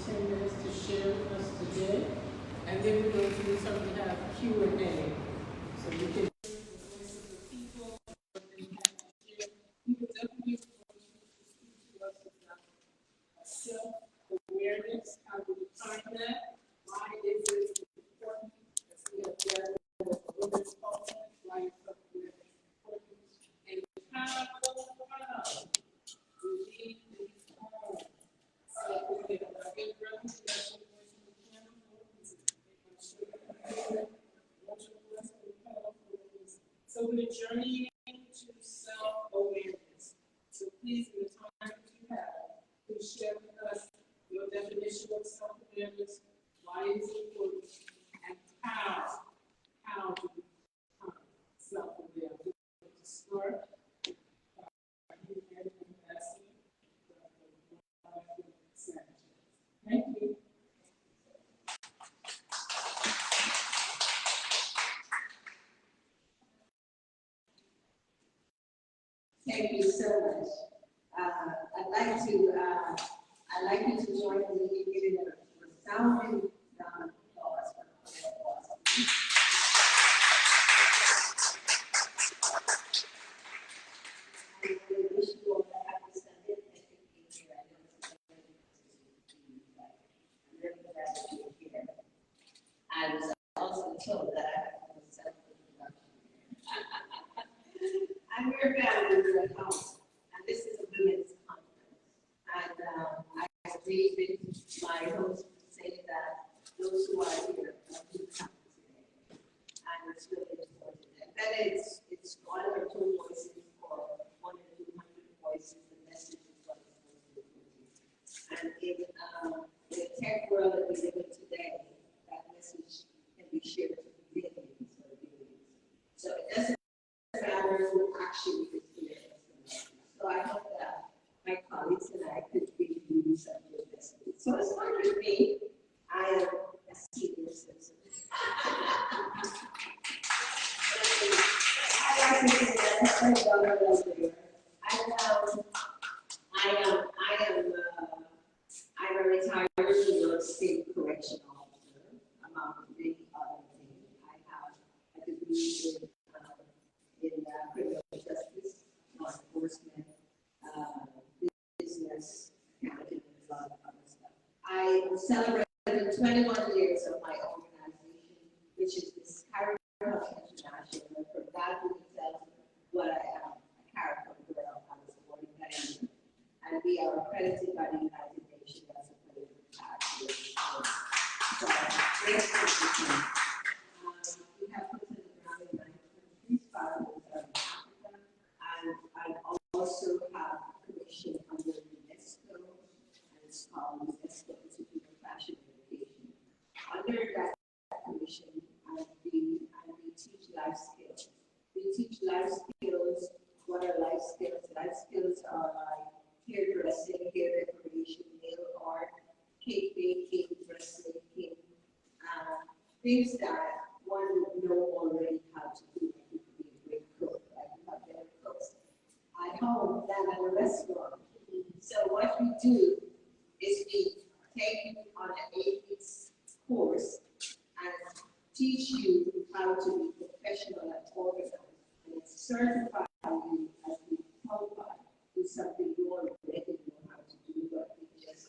10 minutes to share with us today. And then we're going to do something to have Q&A. So you can self-awareness, how to define that, why is it important, as we have gathered with women's culture, why is self-awareness important, and how we need to become self-aware. I've been running to that situation with so we're journeying to self-awareness. So please, in the time that you have, please share with us your definition of self-awareness, why it's important, and how to become self-aware. We're going to start by Thank you. Thank you so much. I'd like you to join me in giving a resounding round of applause for Claire Boston. I really wish you all a happy Sunday. Thank you for being here. I know it's a very interesting but I'm really glad that you're here. I was also told that I have to self-introduction. I'm very glad that you're at home. And this is a women's conference. And I agree with my host saying that those who are here do come today. And it's really important. And that it's one or two voices or 100 or 200 voices, the message is what is most important. And in the tech world that we live in today, that message can be shared to billions or billions. So it doesn't matter who actually is here. So I hope that my colleagues and I could give you some good messages. So as far as me, I am a senior citizen. I like to say that I'm a there. I'm a retired New York State correctional officer, among many other things. I have a degree in criminal justice, law enforcement, business, accounting, and a lot of other stuff. I celebrated 21 years of my organization, which is this Character International. And for that, who can tell what I am, a character girl. I was born in Guyana. And we are accredited by the United Nations as a political party. So, great accomplishment. We have put in the ground in 9 countries, 5 of them in Africa, and I also have a commission under UNESCO, and it's called UNESCO Institute of Fashion Education. Under that commission, we teach life skills. We teach life skills. What are life skills? Life skills are like hairdressing, hair decoration, nail art, cake baking, dress making, things that one would know already how to do. Like you could be a great cook, like you have better cooks at home than at a restaurant. So what we do is we take you on an 8-week course and teach you how to be professional and organized, and certify you as being qualified to something you already know how to do, but we just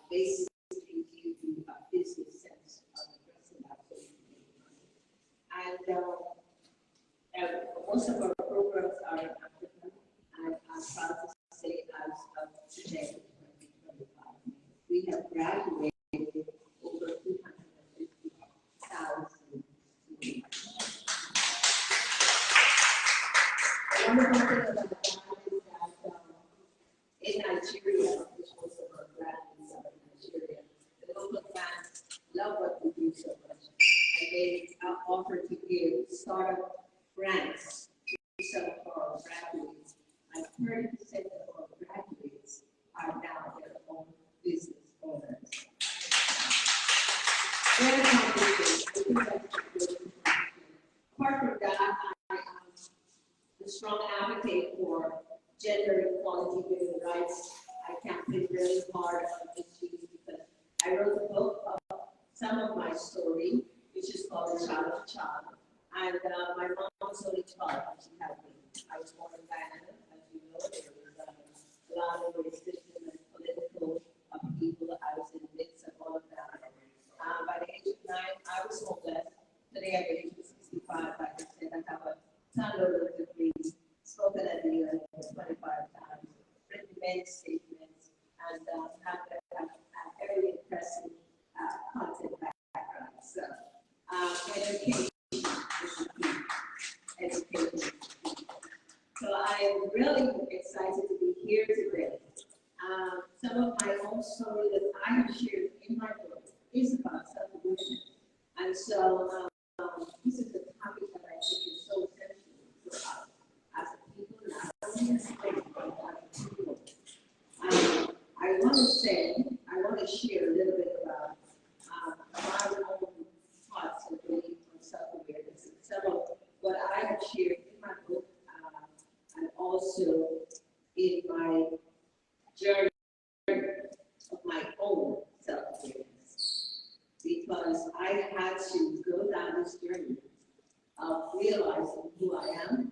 basically give you a business sense of the person that's going to make money. And most of our programs are in Africa, and I'm proud to say as of today, 2025, we have graduated over 250,000 students. One of the things about that is that in Nigeria, which most of our graduates are in Nigeria, the local fans love what we do so much, and they offer to give startup grants to some of our graduates. Like 30% of our graduates are now their own business owners. Very complicated. I think that's a good information. Apart from that, I am a strong advocate for gender equality, women's rights. I campaign really hard on issues because I wrote a book of some of my story, which is called The Child of Child. And my mom was only 12 when she had me. I was born in Guyana, as you know. There was a lot of racism and political upheaval. I was in the midst of all of that. By the age of 9, I was homeless. Today, at the age of 65, like I said, I have a ton of degrees, spoken at the UN 25 times, written many statements, and have a very impressive content background. So, education is the key. Education is the key. So I am really excited to be here today. Some of my own story that I have shared in my book is about self-awareness. And so this is a topic that I think is so essential for us as a people, not only as a state, but as a people. I want to share a little bit about my own thoughts and beliefs on self-awareness and some of what I have shared in my book and also in my journey of my own self-awareness. Because I had to go down this journey of realizing who I am and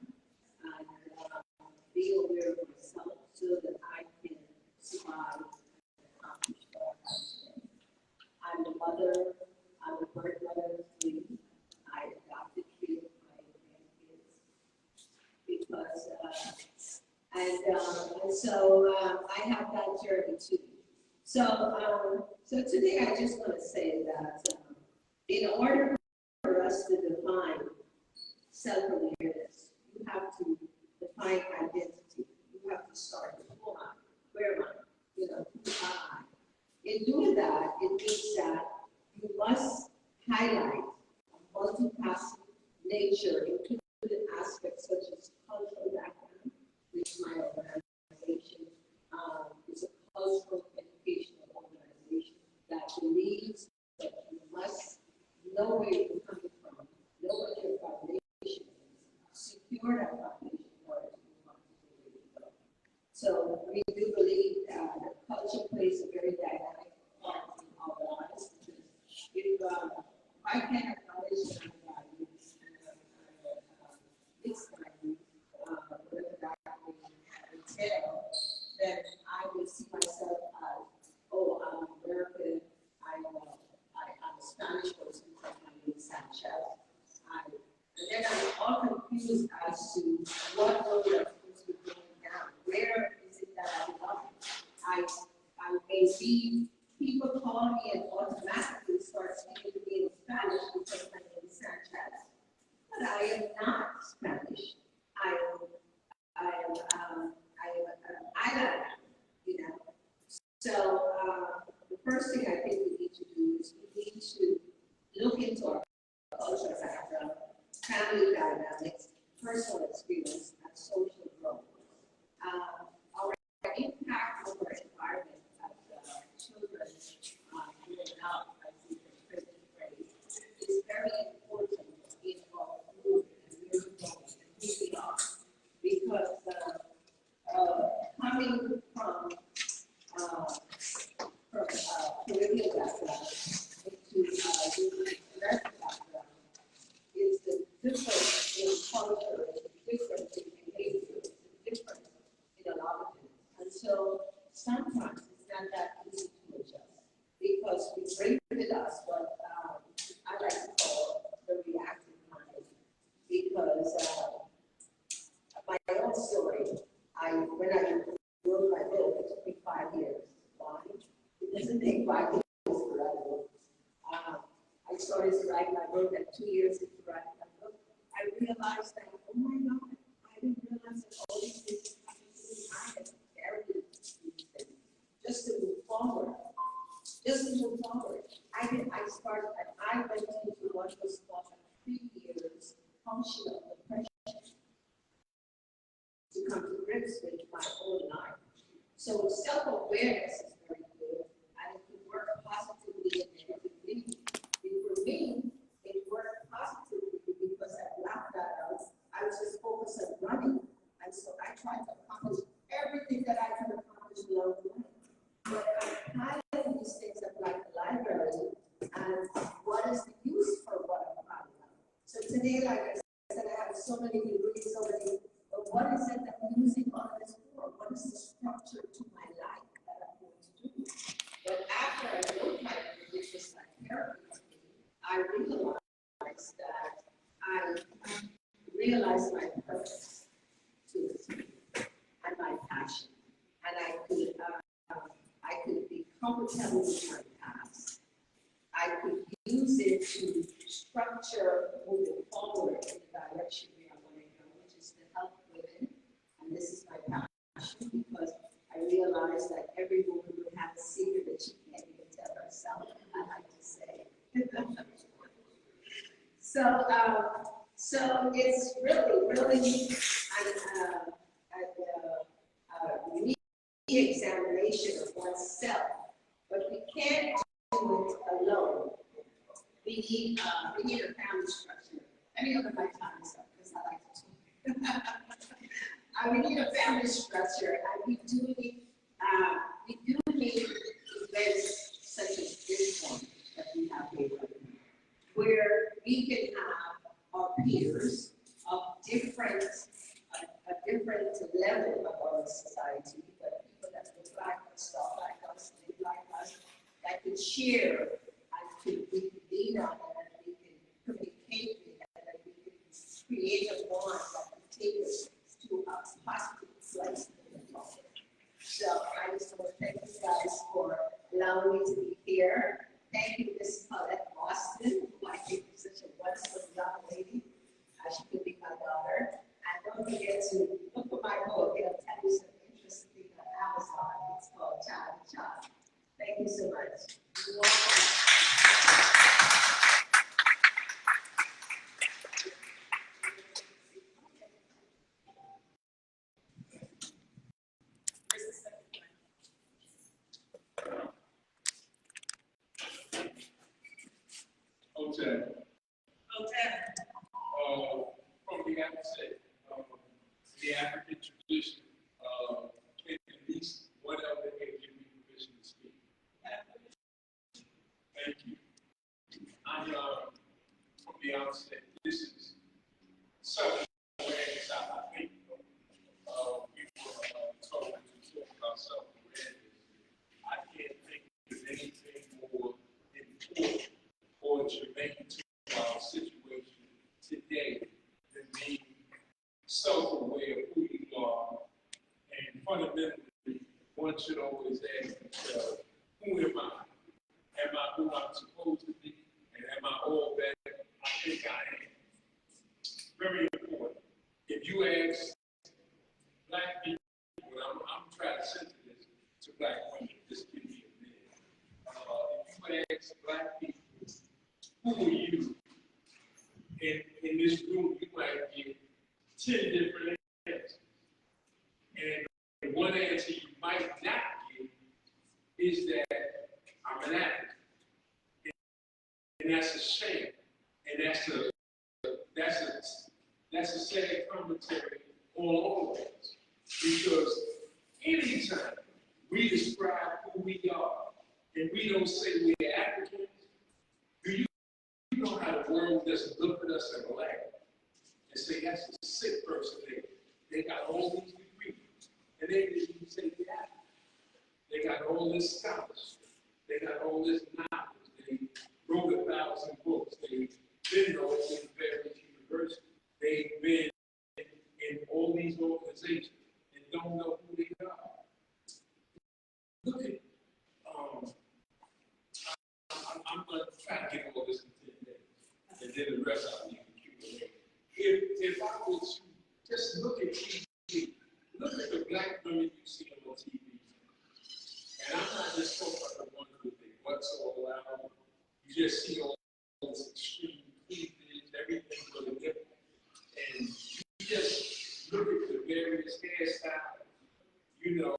be aware of myself so that I can survive and accomplish what I have today. I'm a mother, I'm a birth mother of 3. I adopted 3 of my grandkids because, and so I have that journey too. So today I just want to say that in order for us to define self-awareness, you have to define identity. You have to start with who am I? Where am I? You know, who am I? In doing that, it means that you must highlight a multifaceted nature, including aspects such as cultural background, which my organization is a cultural educational organization that believes that you must know where you're coming from, know what your foundation is, secure that foundation in order to move on to where you go. So we do believe that culture plays a very dynamic part in our lives. If I can't acknowledge my values and mix values, whatever that may entail, then I would see myself as, oh, I'm American, I'm a Spanish person, like my name is Sanchez. And then I'm all confused as to what road I'm supposed to be going down. Where is it that I belong? I may see people call me and automatically start speaking to me in Spanish because my name is Sanchez. But I am not Spanish. I am an island, you know. So the first thing I think we need to do is we need to look into our cultural background, family dynamics, personal experience, and social growth. Our impact on our environment as children growing up, I think the present phrase, is very important in our movement and where we're going and who we are. Because coming from Caribbean background into American background is the difference in culture, the difference in behavior, the difference in a lot of things. And so sometimes it's not that easy to adjust because we bring with us what I like to call the reactive mind. Because my own story, when I wrote my book, it took me 5 years. Why? It doesn't take 5 years to write a book. I started to write my book at 2 years into writing my book. I realized that, oh my God, I didn't realize that all these things I had carried these things just to move forward. Just to move forward. I went into what was called a 3 years functional depression to come to grips with my own life. So self-awareness is very good, and it can work positively and negatively. And for me, it worked positively because I laughed at us. I was just focused on running, and so I tried to accomplish everything that I could accomplish along the way. But I'm highlighting these things of like life I realized that I realized my purpose to this and my passion, and I could be comfortable with my past. I could use it to structure moving forward in the direction where I want to go, which is to help women, and this is my passion because I realized that every woman would have a secret that she can't even tell herself, I like to say. So it's really a re-examination of oneself, but we can't do it alone. We need a family structure. Let me look at my time stuff because I like to talk. We need a family structure, and we do need events such as this one that we have here right now, where we can have our peers of different level of our society, but people that look like us, talk like us, live like us, that could share and we could lean on and that we can communicate with and that we can create a bond that could take us to a positive place in the world. So I just want to thank you guys for allowing me to be here. Thank you, Ms. Paulette Boston, who I think is such a wonderful young lady. She could be my daughter. And don't forget to look for my book. It'll tell you some interesting things on Amazon. It's called Child to Child. Thank you so much. You're welcome. From the outset, the African tradition, can at least one elder here give me permission to speak? Thank you. I'm from the outset. This is self-awareness. I think people talking about self-awareness. I can't think of anything more important or germane to our situation today than being self-aware of who you are. And fundamentally, one should always ask themselves, who am I? Am I who I'm supposed to be? And am I all that I think I am? Very important. If you ask black people, I'm trying to center this to black women, this can be a man. If you ask black people, who are you? In this room, you might get 10 different answers. And one answer you might not get is that I'm an African. And that's a shame. And that's a sad commentary all over us. Because anytime we describe who we are and we don't say we're Africans, do you know how the world doesn't look at us and laugh and say that's a sick person there? They got all these degrees, and they didn't even say they're African. They got all this scholarship. They got all this knowledge. They wrote 1,000 books. They've been all in various universities. They've been in all these organizations and don't know who they are. Look at, I'm going to try to get all this in 10 days, and then the rest I'll leave the Q&A. If I was to just look at TV, look at the black women you see on TV. And I'm not just talking about the ones with their butts all out. You just see all this extreme cleavage, everything for the nipple. And you just look at the various hairstyles, you know,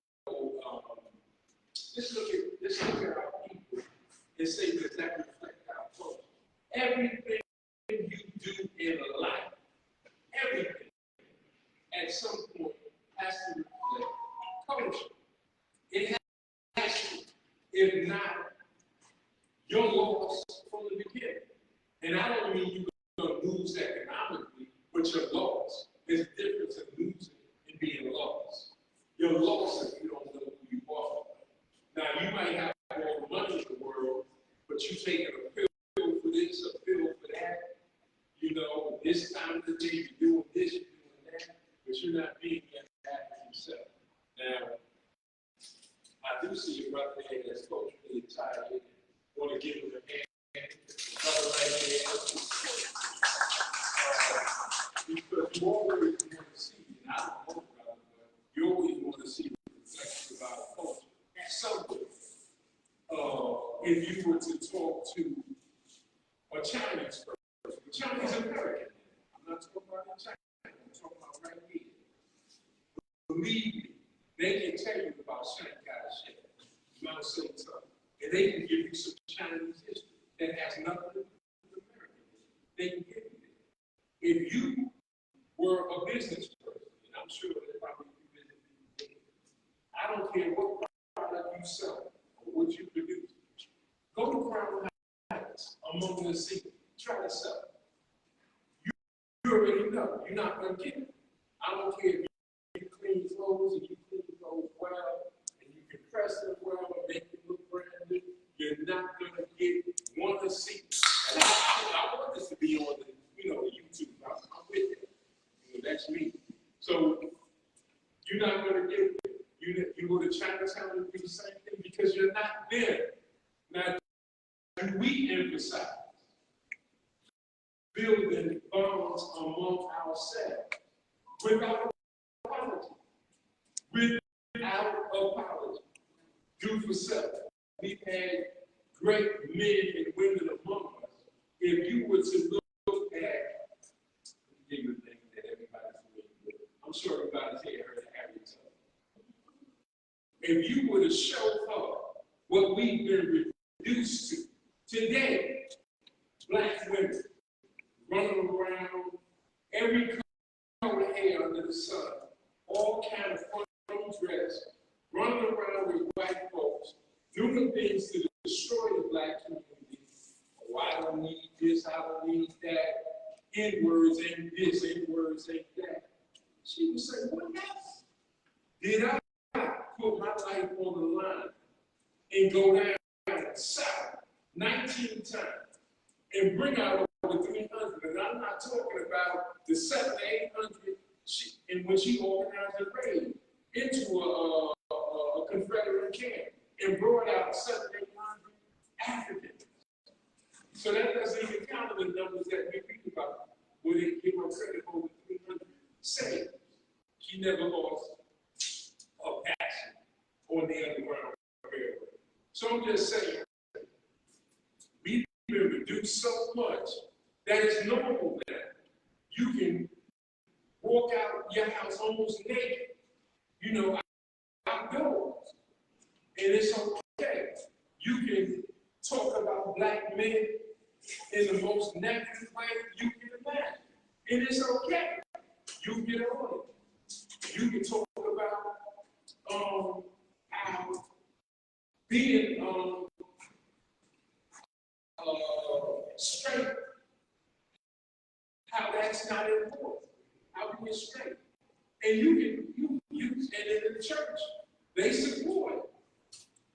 just look at our people and say, does that reflect our culture? Everything you do in life, everything, at some point has to reflect culture. It has to. If not, you're lost from the beginning. And I don't mean you're going to lose economically, but you're lost. There's a difference in losing and being lost. You're lost if you don't know who you are. Now, you might have all the money in the world, but you're taking a pill for this, a that's culturally attired, want to give them a hand. Another right there. Because you always want to see, and I don't know about it, but you always want to see the reflection of our culture. Somewhere. If you were to talk to a Chinese person, a Chinese American, I'm not talking about in China, I'm talking about right here. Believe me, they can tell you about Shanghai shit, Mao Zedong, and they can give you some Chinese history that has nothing to do with American history. They can give you that. If you were a business person, and I'm sure that probably you business people, I don't care what product you sell or what you produce. Go to Crown Heights, among the city, try to sell it. You already know, you're not going to get it. I don't care if you clean clothes and you clean clothes well, and you can press them well and make them look brand new, you're not going to get one of seat. And I want this to be on the, YouTube. I'm with it. That's me. So you're not going to get it. You go to Chinatown and do the same thing because you're not there. Now, we emphasize building bonds among ourselves without apology. Without apology. Do for self. We've had great men and women among us. If you were to look at, give you a thing that everybody's familiar with. I'm sure everybody's here heard of Harriet Tubman. If you were to show her what we've been reduced to today, black women running around, every color of hair under the sun, all kind of funny dress, running around with white folks, doing things to destroy the black community. Oh, I don't need this, I don't need that. N-words ain't this, N-words ain't that. She would say, what else? Did I put my life on the line and go down south 19 times and bring out over 300? And I'm not talking about the 700 to 800 in which she organized a raid into a Confederate camp and brought out 700 to 800 Africans. So that doesn't even count the numbers that we read about, where they give her credit for over 300 sailors. She never lost a passion on the Underground Railroad. So I'm just saying, we've been reduced so much that it's normal now. You can walk out your house almost naked, outdoors, and it's okay. You can talk about black men in the most negative way you can imagine, and it's okay. You get on it. You can talk about how being straight, how that's not important, how being straight. And you and in the church, they support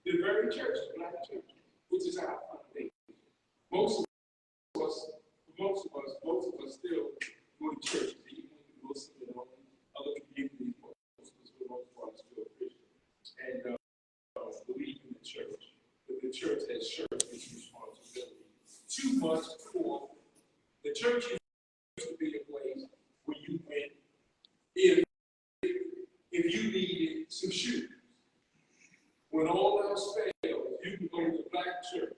the very church, the black church, which is our foundation. Most of us still go to church, even with Muslim and all other communities, most of us for the most part are still Christian. And believe in the church. But the church has shirked its responsibility too much for the church used to be a place where you went if you needed some shoes. When all else fails, you can go to the black church.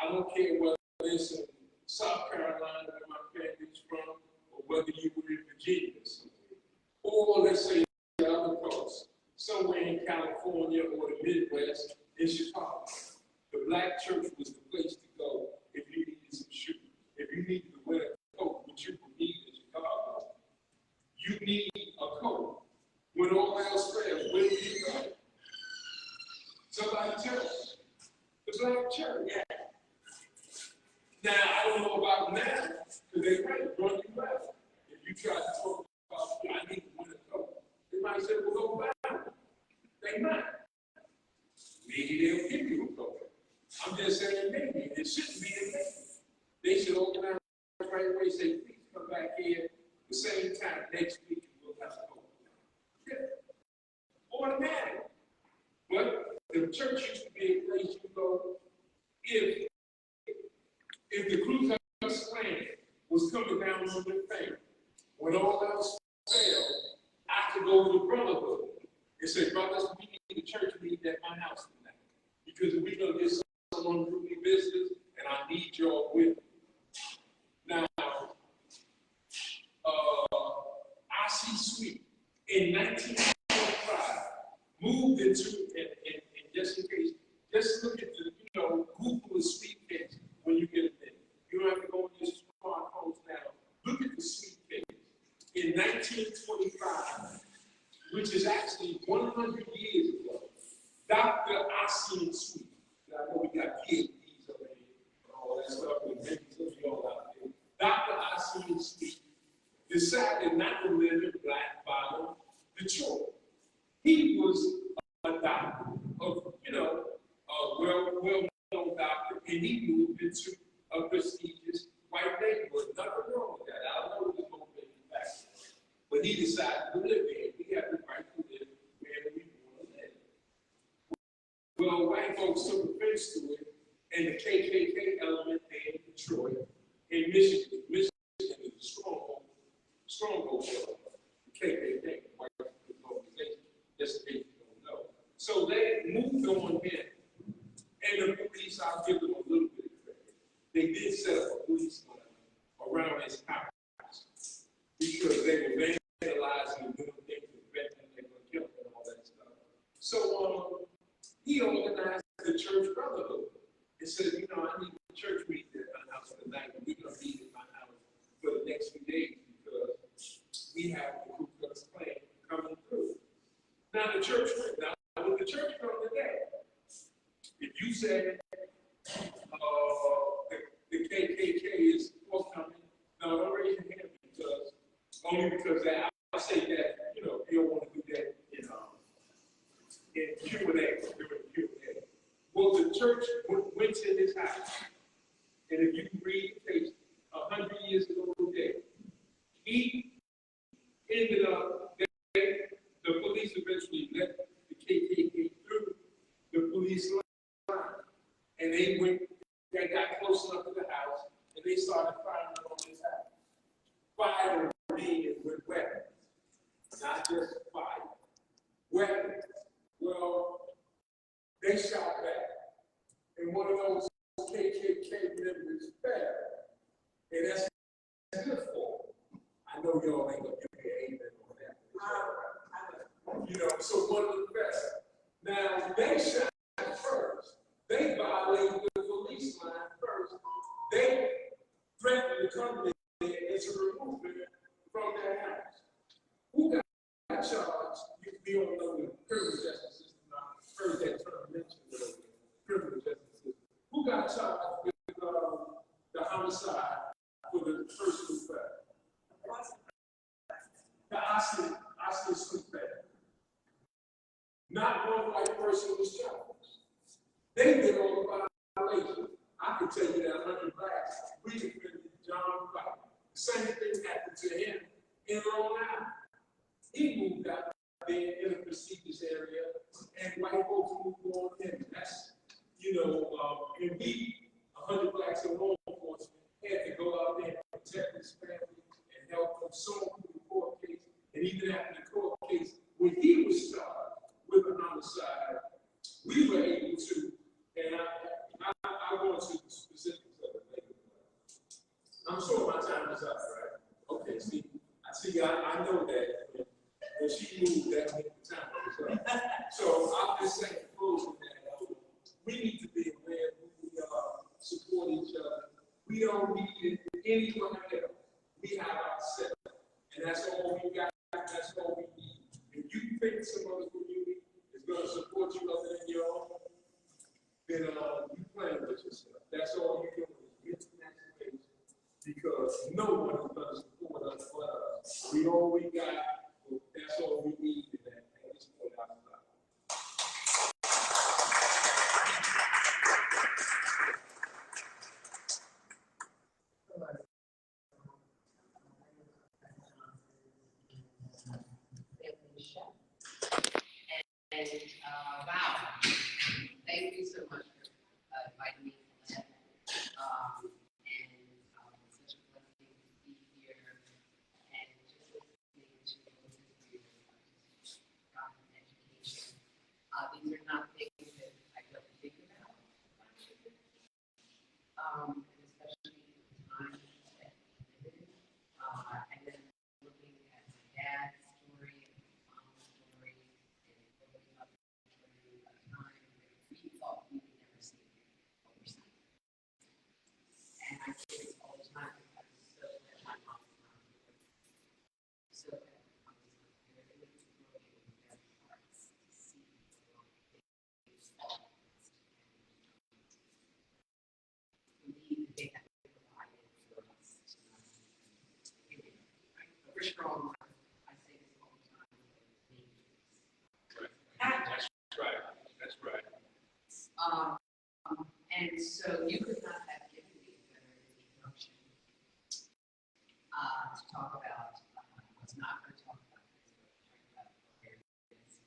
I don't care whether it's in South Carolina where my family's from, or whether you were in Virginia or somewhere. Or let's say the other coast, somewhere in California or the Midwest, in Chicago. The black church was the place to go if you needed some shoes. If you needed to wear a coat, which you would need in Chicago, you need a coat. When all else fails, where do you go? Somebody tell us. The black church. Yeah. Now, I don't know about now, because they might run you out. If you try to talk about, I need to win a coat, they might say, well, go buy it. They might. Maybe they'll give you a coat. I'm just saying maybe. It shouldn't be a maybe. They should organize right away, say, please come back here the same time next week and we'll have a coat. Yeah. Automatic. But the the church used to be a place you go if the Ku Klux Klan was coming down on the thing, when all else failed, I could go to the brotherhood and say, brothers, we need the church meeting at my house tonight. Because we're going to get someone who do business, and I need y'all with me. Now, I.C. Sweet, in 1945, moved into, and just in case, just look at the, Google the Sweet case when you get a minute. You don't have to go on your smartphones now. Look at the Sweet case. In 1925, which is actually 100 years ago, Dr. I.C. Sweet, I know we got PhDs over here and all that stuff, and maybe some of y'all out there. Dr. I.C. Sweet decided not to live in Black Bottom, Detroit. He was a doctor, a well-known doctor, and he moved into a prestigious white neighborhood. Nothing wrong with that. I don't know his motivating factor. But he decided to live there. We have the right to live where we want to live. Well, white folks took offense to it, and the KKK element there in Detroit, in Michigan. Michigan is a stronghold of the KKK, white organization, just in case you don't know. So they moved on in, and the police, I'll give them a little bit of credit. They did set up a police line around his house because they were vandalizing and doing things to prevent them, they were killing and all that stuff. So he organized the church brotherhood and said, I need a church meeting at my house tonight, and we're going to meet at my house for the next few days because we have the Ku Klux Klan coming through. Now the church went. Now when the church come today, if you said the KKK is forthcoming, no, don't raise your hand because I say that you don't want to do that in Q&A during Q&A. Well, the church went to his house, and if you read the case 100 years ago today, he ended up. The police eventually let the KKK through the police line, and they got close enough to the house, and they started firing on his house. Firing with weapons, not just fire, weapons. Well, they shot back, and one of those KKK members fell, and that's good for them. I know y'all ain't gonna give me an amen on that. So one of the best. Now, they shot first. They violated the police line first. They threatened to come in and to remove them from their house. Who got charged? You don't know the criminal justice system. I heard that term mentioned earlier. Criminal justice system. Who got charged with the homicide for the first two facts? The I.C. Sweet family. Not one white person was charged. They did all the violations. I can tell you that 100 blacks, we defended John Clark. The same thing happened to him in Long Island. He moved out there in a prestigious area, and white folks moved on in. That's, and we, 100 blacks in law enforcement, had to go out there and protect his family and help him solve the court case. And even after the court case, when he was charged with a homicide, we were able to, and I go into the specifics of it later. I'm sure my time is up, right? Okay, I know that when she moved, that meant the time was up. So I'm just saying, closing that, we need to be aware of who we are, support each other. We don't need anyone else. We have ourselves, and that's all we got. That's all we need. If you think some other community is going to support you other than your own, then you playing with yourself. That's all you're doing is get to that space because no one is going to support us but us. We all we got. That's all we need in that at this point out of life. And wow, I say this all the time, I was so that my mom was not here. So that my mom was not here. It was broken in their hearts to see the long days all believe that they have provided for us tonight. We're strong. I say this all the time. That's right. That's right. And so you could not have given me a better introduction to talk about what's not going to talk about awareness,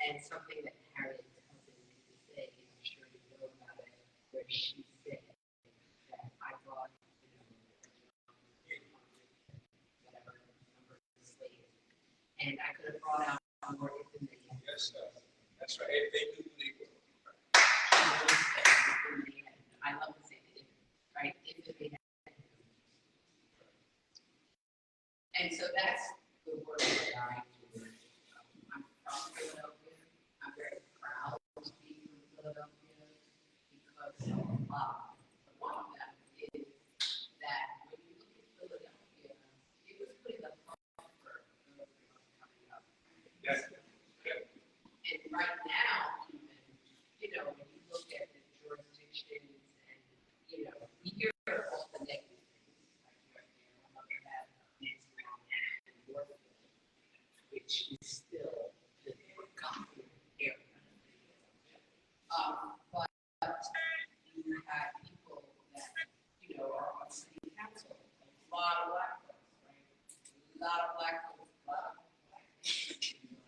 and something that Harriet Tubman used to say, I'm sure you know about it, where she said that I brought, whatever number of slaves, and I could have brought out more if they had. Yes, sir. That's right. If they knew who they were. I love to say it, right? If they had. And so that's the work that I do. I'm from Philadelphia. I'm very proud to be from Philadelphia because one of them is that when you look at Philadelphia, it was putting a buffer for those coming up. Yes. And right now, even, when you look at the jurisdictions and, we hear all the negative things, like my mother had in Warfield, which is still the forgotten area. But you have people that, are on city council, a lot of black folks, right? A lot of black folks, a lot of black people.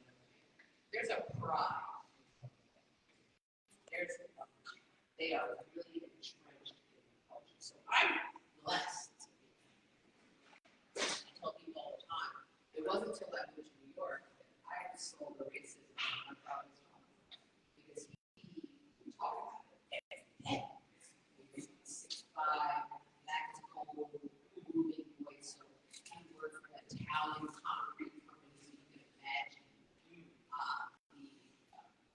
There's a pride. They are really entrenched in the culture. So I'm blessed. I tell people all the time, it wasn't until I moved to New York that I saw the racism in my father's father. Because he talked about it every day. He was 6'5", black as coal, booming voice. So he worked for that Italian concrete company, so you can imagine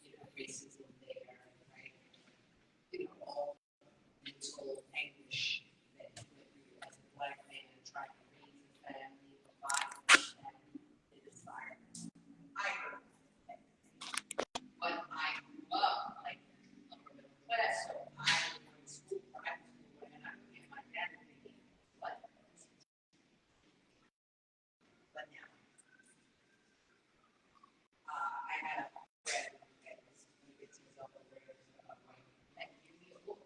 the racism there, right? All mental anguish that he went through as a black man trying to raise his family, provide for his family in this environment. I heard that. But I grew up like upper middle class, so I went to school, private school, and I looked at my dad and thinking, what? But now, I had a friend that gets himself aware of white that give me a book.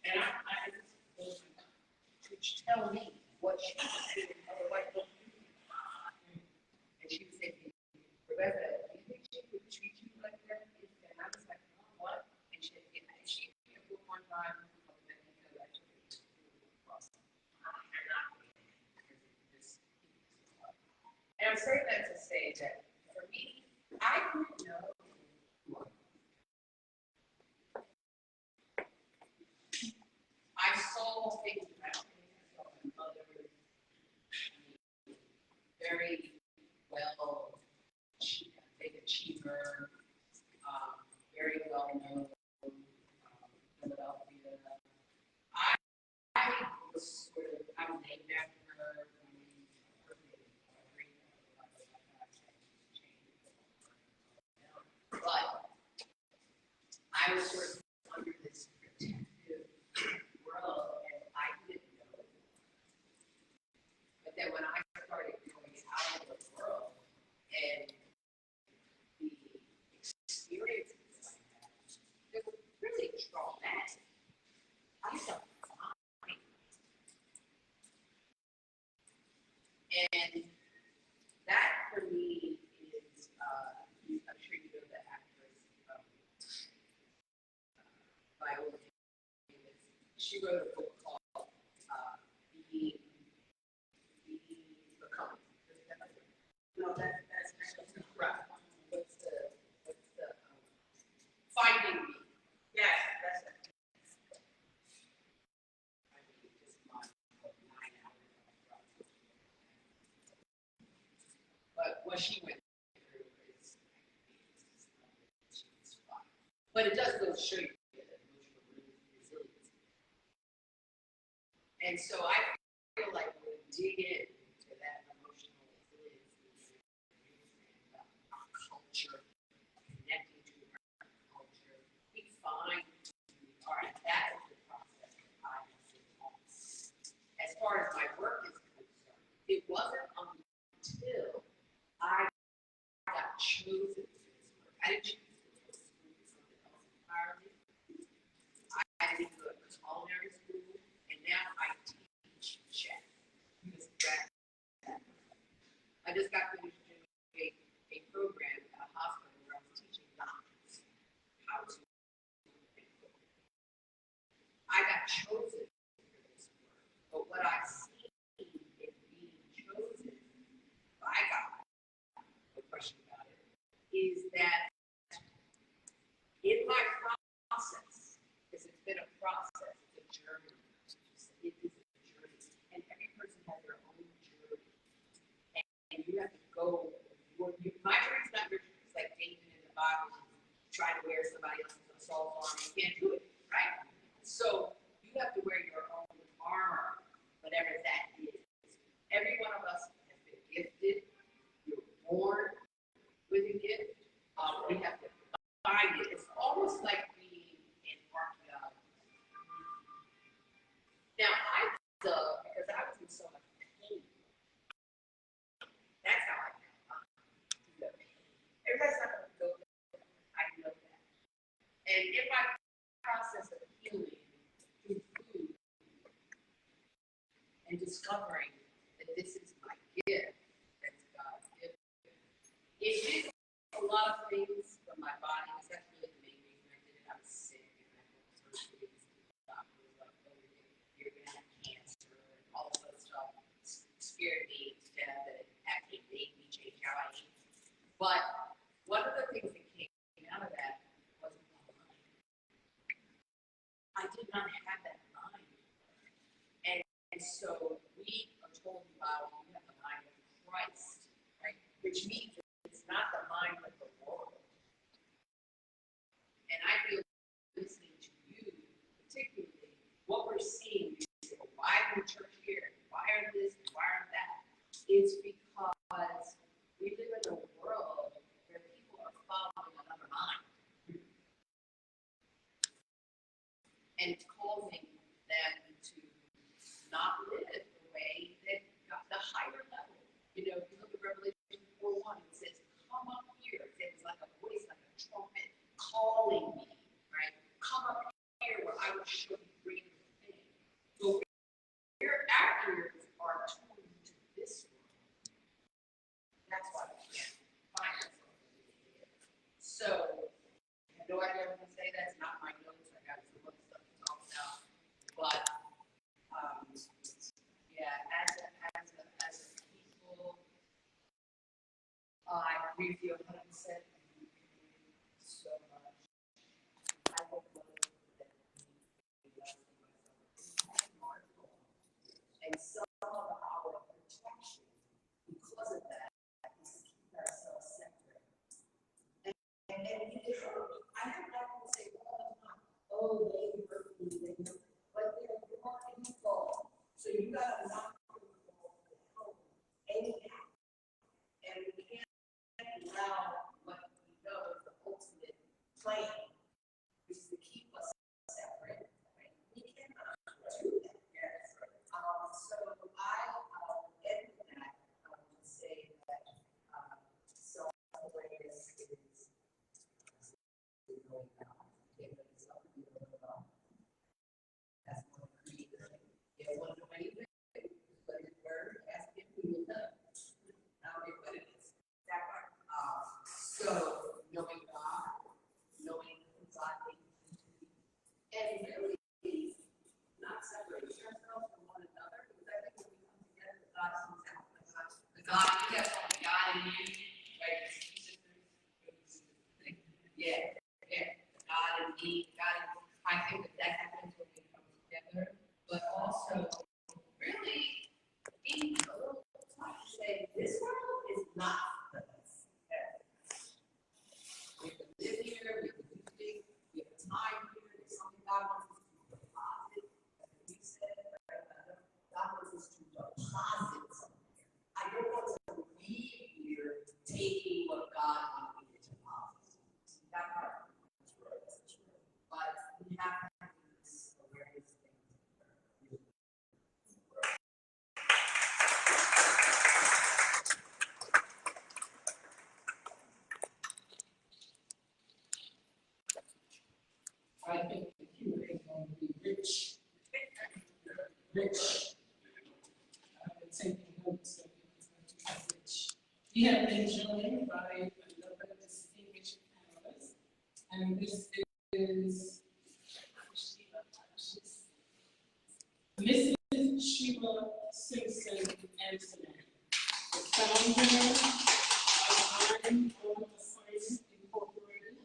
And I just, could you tell me what she was doing other white folks do? And she would say, Rebecca, do you think she would treat you like that? And I was like, what? And she gave me a book one time called Mexico. I took it across. And I'm saying that to say that for me, I didn't know. I saw things around me. I saw my mother very well, big achiever, very well known, Philadelphia. I was named after her. But I was sort of under this protective world, and I didn't know. But then when I started going out of the world and the experiences that I had, they were really traumatic. I felt fine. And that for me is, I'm sure you know the actress Viola Davis. She wrote a book called Being Becoming. No, that's right. What's the Finding Me? Yes, that's it. I mean, just my 9 hours. But what she went through is fine. But it does go to show you that emotional resilience. And so I feel like when we dig into that emotional resilience and our culture, connecting to our culture, we find who we are. And that is the process that I have been on. As far as my work is concerned, it wasn't until I got chosen for this work. I didn't choose to go to school for something else entirely. I didn't go to culinary school, and now I teach chef. I just got finished doing a program at a hospital where I was teaching doctors how to cook. I got chosen for this work, but what I've seen in being chosen by God, no question about it, is that in my process, because it's been a process, it's a journey. It is a journey, and every person has their own journey, and you have to go. My journey is not your journey. It's like David in the Bible trying to wear somebody else's assault armor. You can't do it, right? So you have to wear your own armor, whatever that is. Every one of us has been gifted. You're born with a gift. We have to find it. It's almost like being an archaeologist. Now, I dug because I was in so much pain. That's how I got the pain. Everybody's not going to go there. I know that. And in my process of healing through food and discovering that this is my gift, that's God's gift, it did a lot of things from my body. That's really the main reason I did it. I was sick and I had surgery. The doctor was like, oh, you're going to have cancer and all this other stuff. Scared me to death that it actually made me change how I eat. But one of the things that came out of that was my mind. I did not have that mind. And so we are told in the Bible, you have the mind of Christ, right? Which means it's not the mind of the world. And I feel listening to you, particularly, what we're seeing, why are the church here? Why are this? Why are that? It's because we live in a world where people are following another mind. And it's causing them to not live the way that got the higher level. You know, if you look at Revelation 4:1, it says, come up here. It's like a voice, like a trumpet, calling me, right? Come up here where I will show you greater things. So our ears are tuned to this world. That's why we can't find ourselves in here. So, I have no idea what to say. That's not my notes. I got some other stuff to talk about. But, yeah, as a people, I agree with you 100%. So much. I hope that and some of our protection because of that is to keep ourselves separate. And I heard people say all the time, oh, they hurt me, but they're more people. So you got to knock them home anyhow. And we can't allow what we know is the ultimate plan, which is to keep us separate. Right? We cannot do that. Yes. So I end with that to say that self-awareness is going down. It's up to you to go down. That's what we do. If you want to know anything, let it burn, ask him who will know. Now we what it is. That part. So knowing God, knowing God, and really not separating ourselves from one another, because I think when we come together, God comes out. The God, you have God in you, right? Yeah, God in me, God in, I think that happens when we come together, but also really being a little tough to say, this world is not the best. We have to live here, we have to do things, we have time here, there's something God wants us to deposit, as we said, right? I think the Q&A is going to be rich. Rich. I've been taking notes, so it's going to be rich. We have been joined by another distinguished panelist, and this is Mrs. Sheila Simpson Amsterdam, the founder of I'm on Assignment Incorporated,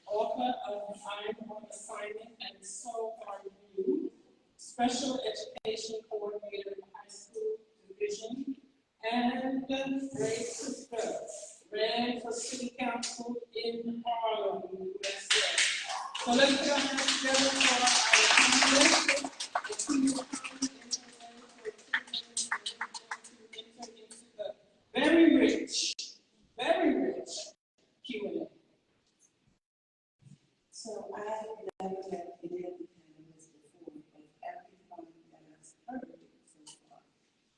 author of I'm on Assignment and So Are You, Special Education Coordinator in High School Division, and great sister, ran for City Council in Harlem, USA. So let's put our hands together for our panelists. Very rich Q&A. So I have never met any of the panelists before, but everyone that I've heard so far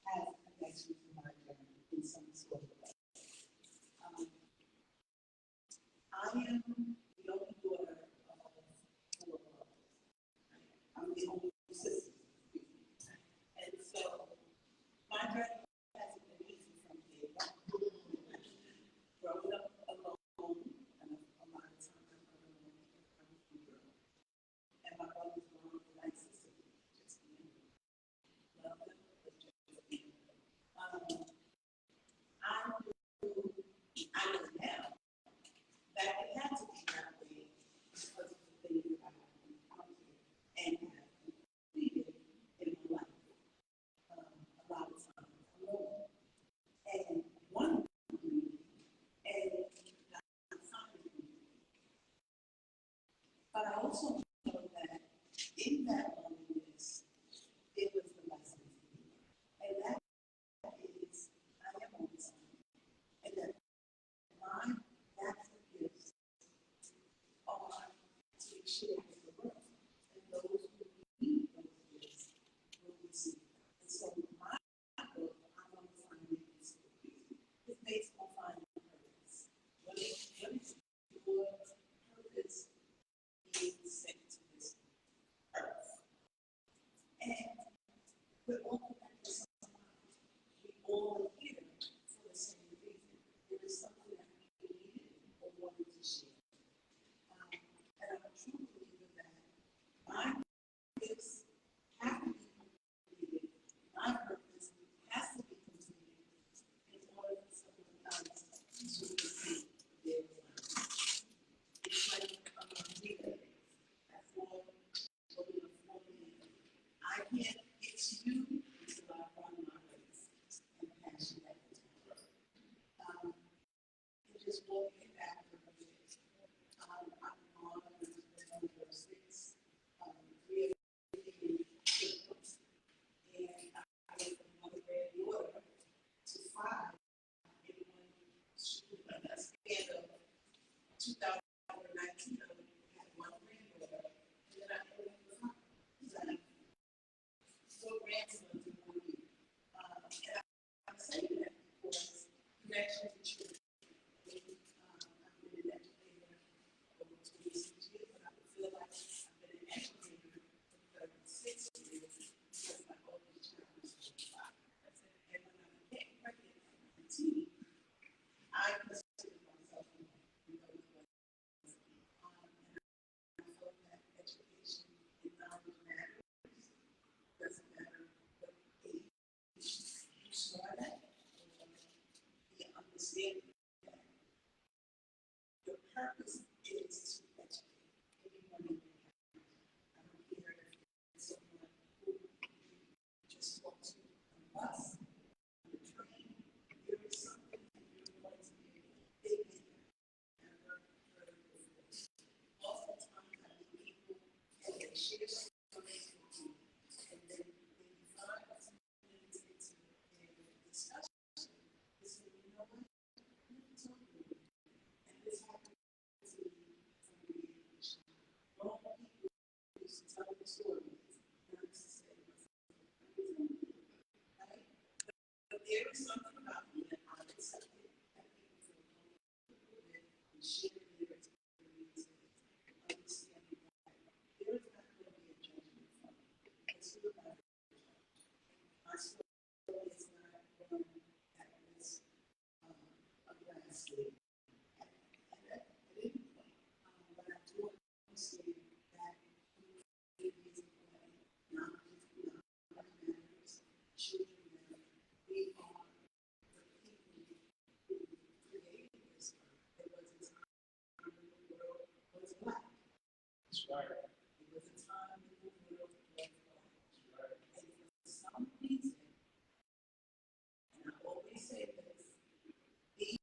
has a connection to my journey in some sort of way. I am the only daughter of 4 brothers. I'm the only sister. And so my journey hasn't been easy from day one. Growing up alone, and a lot of times I'm alone because I'm a girl. And my brother's mom was like sister, just me. Love them, but just me. I know now that it had to be that way because of the things that I have encountered and have completed in my life. A lot of times alone. And one community, and not assigned community. But I also know that in that loneliness, it was the lesson for me. And that is, I am on assignment. And that my natural gifts are to be shared with the world. And those who need those gifts will receive them. And so my book, I'm on assignment, is based on finding purpose. What is your purpose being sent to this earth? And we're all connected somehow. We all are here for the same reason. There is something that we needed or wanted to share. And I'm a true believer that my gifts have to be completed. My purpose has to be completed in order for someone else to receive their life. It's like Rita, that's all looking for me. I can't get to you until I run my race and pass you that time. And just walking back a little bit. I'm on number 6, 3 of the symptoms. And I went from one grade order to 5 in one school. And that's the end of 2019. I had 1 grade order. And then I ended up with 5. So I have 4 grandsons in 1 year. And I'm saying that because connection to children. I've been an educator over 26 years, but I feel like I've been an educator for 36 years because my oldest child is 45. And when I became pregnant at 19, I considered myself a mom. And I felt that education and knowledge matters. Doesn't matter what age you start at, or the understanding that your purpose is to educate anyone in your life. I don't care if it's someone who you just want to on the bus, on the train. There is something that you're going to be able to and learn further before. Oftentimes, I meet people and they share stories with you, and then they find a few minutes into their discussion. They say, you know what? Let me talk to you. And this happened to me from the beginning. All people used to tell me stories, and I used to say to myself, right? But there is something about me that I'm accepted, that people feel comfortable with, and share their experiences, understanding that right. It was a time when the world was black. And for some reason, and I always say this, he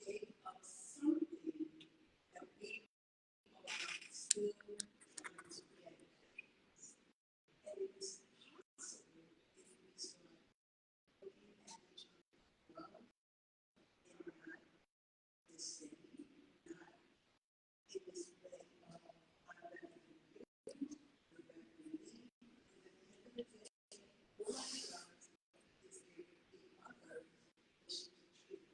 gave up something that we are still trying to get. And it is possible if we start looking at each other well and not disdain, not in this way of I'm better than you, you're better than me. Because at the end of the day, all I realize is that the other is treated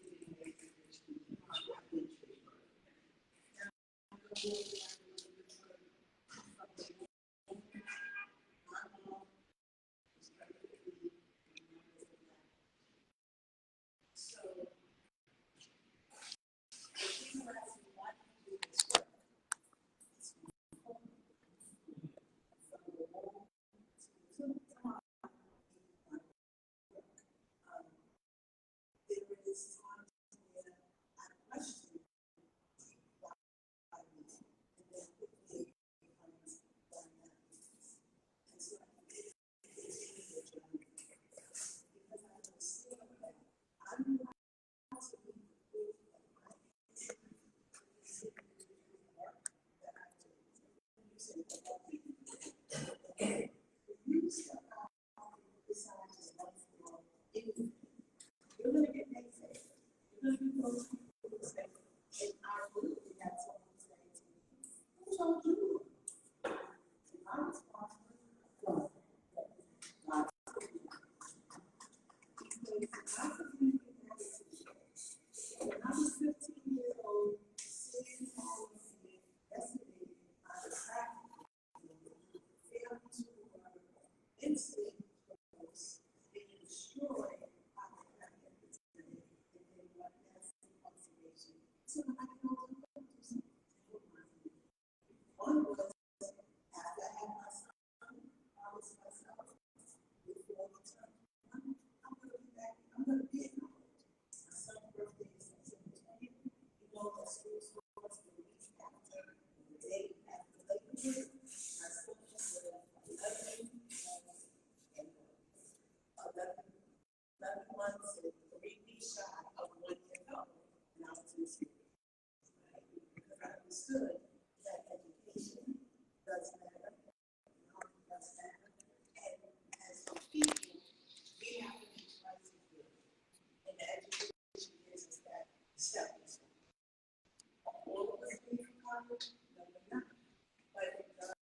in a way that they're treated. I'm not being treated. Now, I'm going to go back a little bit further. From the womb, my mom was perfectly remembered of that. So, if people ask me why do you do this work, it's important. From the womb to the top, there is times where I question why I do it, and then quickly becomes why not. And so it is a journey because I understand that I'm not to be the that I am work that I do. You say that you step out beside yourself for anything. You're going to get negative. You're going to be those people who say, and I really had someone say to me, who told you? And my response was, God. God. Because I was thinking that when I was 15 years old, sitting home yesterday, I was happy. Failed to instinct was being destroyed by the fact that it's today and then what nasty observation. So I can also do something to help my family. One was after I had my son, I was myself before the time. I'm going to be back, I'm going to be in college. My son's birthday is September 20th. You know that school starts the week after, the day after Labor Day. My son was 11 months and 3 weeks shy of 1 year old, and I was in school. Because I understood that education does matter, knowledge does matter, and as people, we have to be twice as good. And the education gives us that stepping stone. All of us need from college, no, we're not. But it does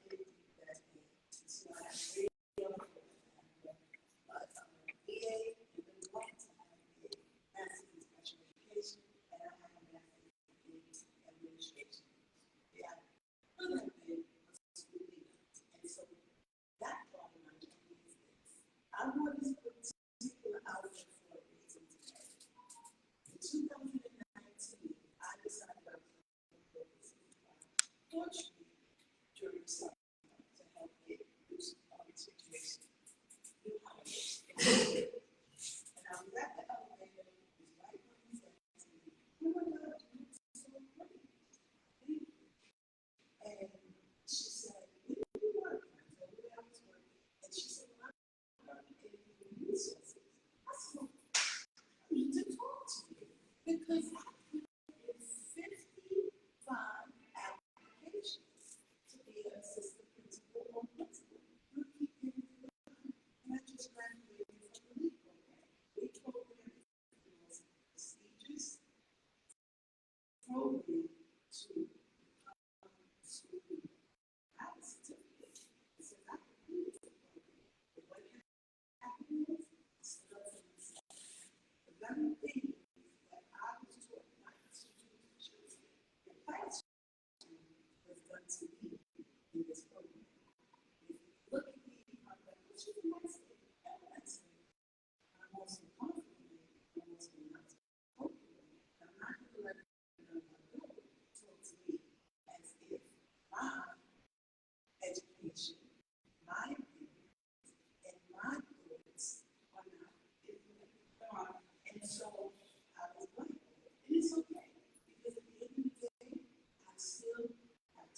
give you that thing. So I really BA, and then want to have a master's in special education, and I have a master's in administration. Yeah, could have been a school leader. And so that part of my journey is this. I want this particular outlet for a reason today. In 2019, I decided I was going to go to Portugal during summer to help get through some situations. New hires. And I was at the elevator, this white woman said to me, oh my God, you look so great. Thank you. And she said, where do you work? I told her where I was working. And she said, well, I'm working in human resources. I said, well, I need to talk to you because I put in 55 applications to be an assistant principal or principal. You keep getting to and I just graduated from the LEAP program. We program is the most prestigious program to become a school leader. I have a certificate. It says I completed the program. But what happened is, I stood up for myself. The very thing that I was taught not to do to children in classroom was done to me in this program. If you look at me, I'm like, well, she's a nice lady. I'm a nice lady. I'm also confident. I'm also not confident. I'm not going to let another talk to me as if my education, my opinion, and my thoughts are not important. And so I was like, and it's okay, because at the end of the day, I still have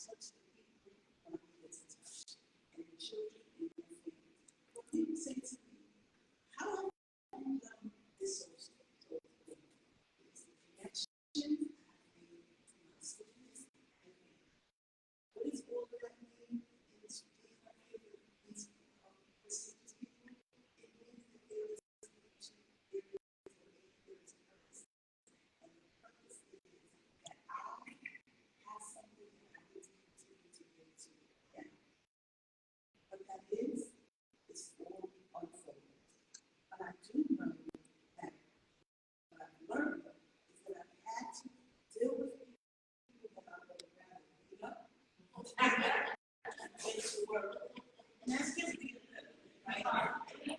into work. And that's just being little, right? And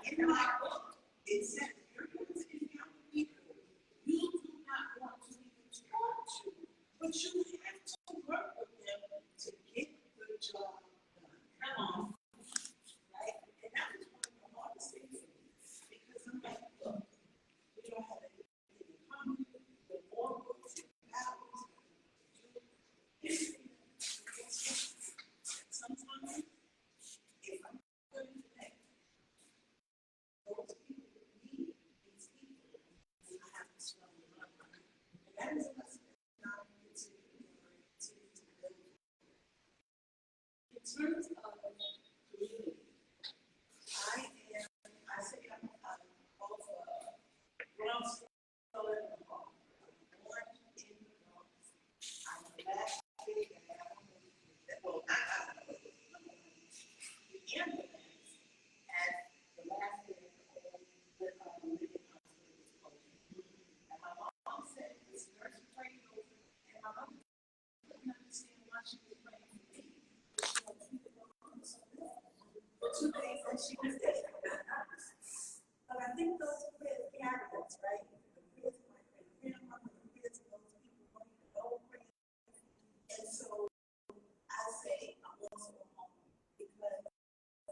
in my book, it says, you're going to encounter people you do not want to even talk to, but you have to work with them to get the job done. Come on. Right? And that was one of the hardest things for me, because I'm like, look, we don't have anything in common, the more books and battles, sometimes, if I'm going to connect those people who need these people, then I have to swell them up. And that is a lesson that I continue to build. In terms of community, I say I'm both Bronx and Hall. I'm born in the Bronx. I'm the last big guy. Well, not the ambulance as the last day of the living hospital was closed. And my mom said this nurse prayed over, and my mom couldn't understand why she was praying for me. But she was treated my mom so well. For 2 days that she was there. But I think those prayers carry us, right? The prayers of my great grandmother, the prayers of those people who don't even know prayer. And so I say I'm also a home because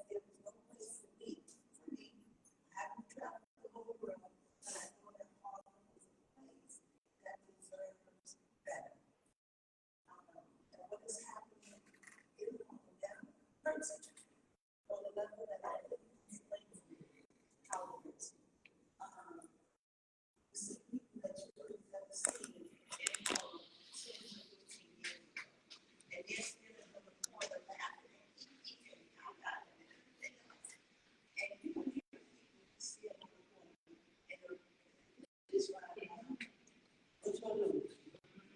there was no place for me. I haven't traveled the whole world, but I know that Harlem is a place that deserves better. And what is happening in Harlem now hurts it on the level that I didn't explain to you how it hurts. You see people that you could have never seen in Harlem 10 to 15 years ago. And they're still in the corner laughing and eating and out and everything else. And you don't hear people still on the corner and this right now. Which one do you?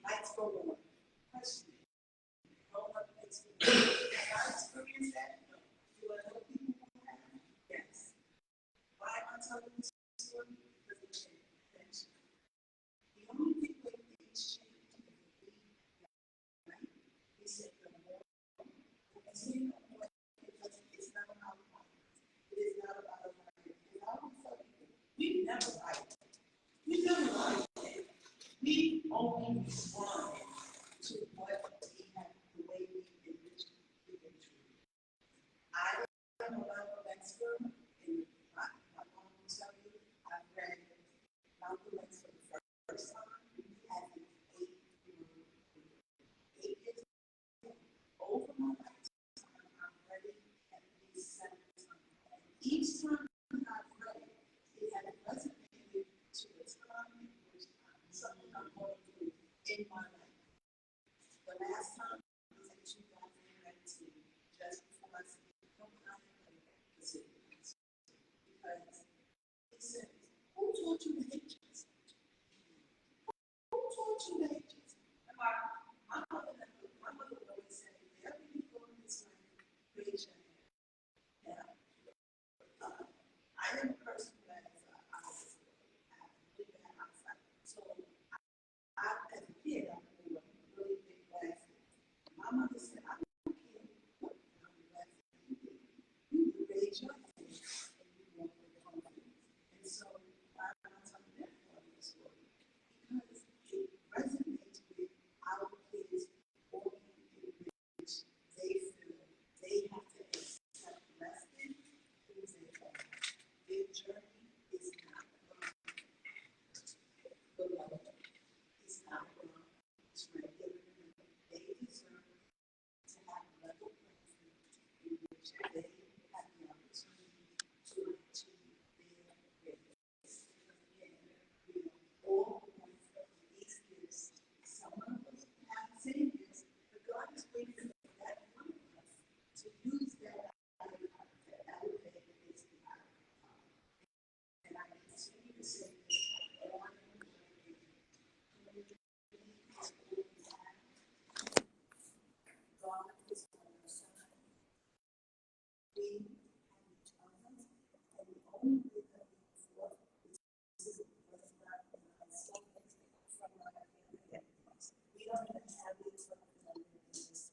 Lights go on. Question. Roll up next to me. Have I experienced that? No. Do I know people who have? Yes. Why am I telling this story? Because it changed attention. The only thing that things change is the right? He said the more. And so you know what? It's not about violence. It is not about a right. And I always tell people, we've never lied. We've never lied. We only respond to what we have, the way we've been treated. I am a Malcolm X girl, and my mom will tell you, I've read Malcolm X for the first time at 8 years old. Over my lifetime, I've read it at least 7 times. And each time I've read it, it has resonated to the time in which something I'm going through in my life. The last time was in 2019, just before I said, no, I'm going to visit because he said, who taught you the ages? Who taught you the ages? My mother would always say, wherever you go in this life, raise your hand. Now, I am a person who has eyes, I have really bad eyesight. So, as a kid, I wore really big glasses. My mother said, I don't care what kind of glasses you get. You can raise your hand and you won't get confidence. And so, I'm telling that part of the story because it resonates with our kids walking in which they feel they have to accept less than who they are. Their journey is not the level. It's not wrong. It's regular. They deserve to have a level playing field in which they have the opportunity to achieve their greatness. Because again, we are all going from these gifts. Some of us have the same gifts, but God is waiting for that one of us to use that to elevate his power. And I continue to say this on and on again. God is on our side. We have each other, and the only way that we can work is what's not in ourselves from our family. We don't even have these representatives in this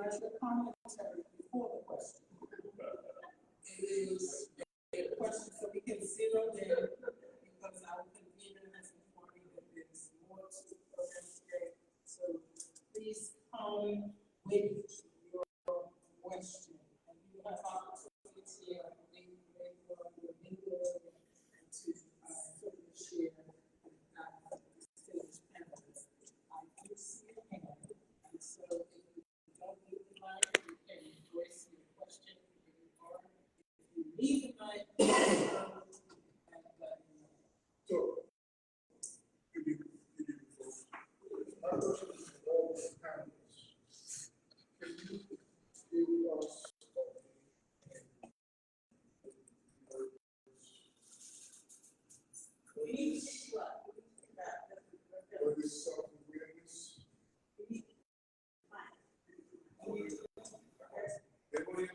like the commentary before the question. It is a question so we can zero in because our convener has informed me that there's more to the program today. So please come with your question. And you have opportunity, I think, for your leader and to sort of share distinguished panelists. I do see a hand, and so if you don't need the mic, you can voice your question where you are. If you need the mic, and let me know. So, good evening, folks. My question is to all the panelists. Can you give us We need to see what? what is self-awareness? Everybody?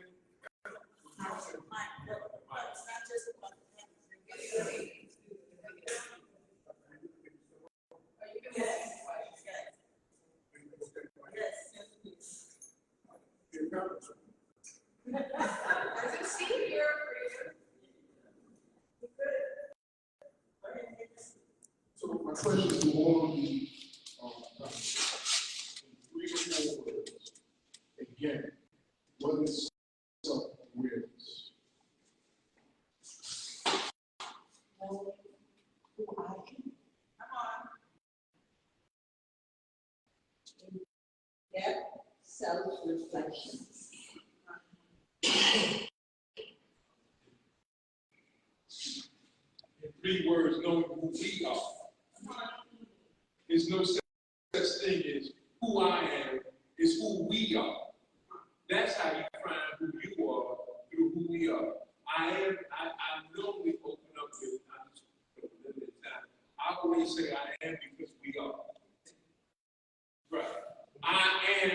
So my question to all of the, in 3 or 4 words, again, what is self-awareness? Depth, self-reflection. In 3 words, knowing who we are. There's no such thing as who I am, it's who we are. That's how you find who you are through who we are. I normally open up with, I'm just for a limited time. I always say I am because we are. Right. I am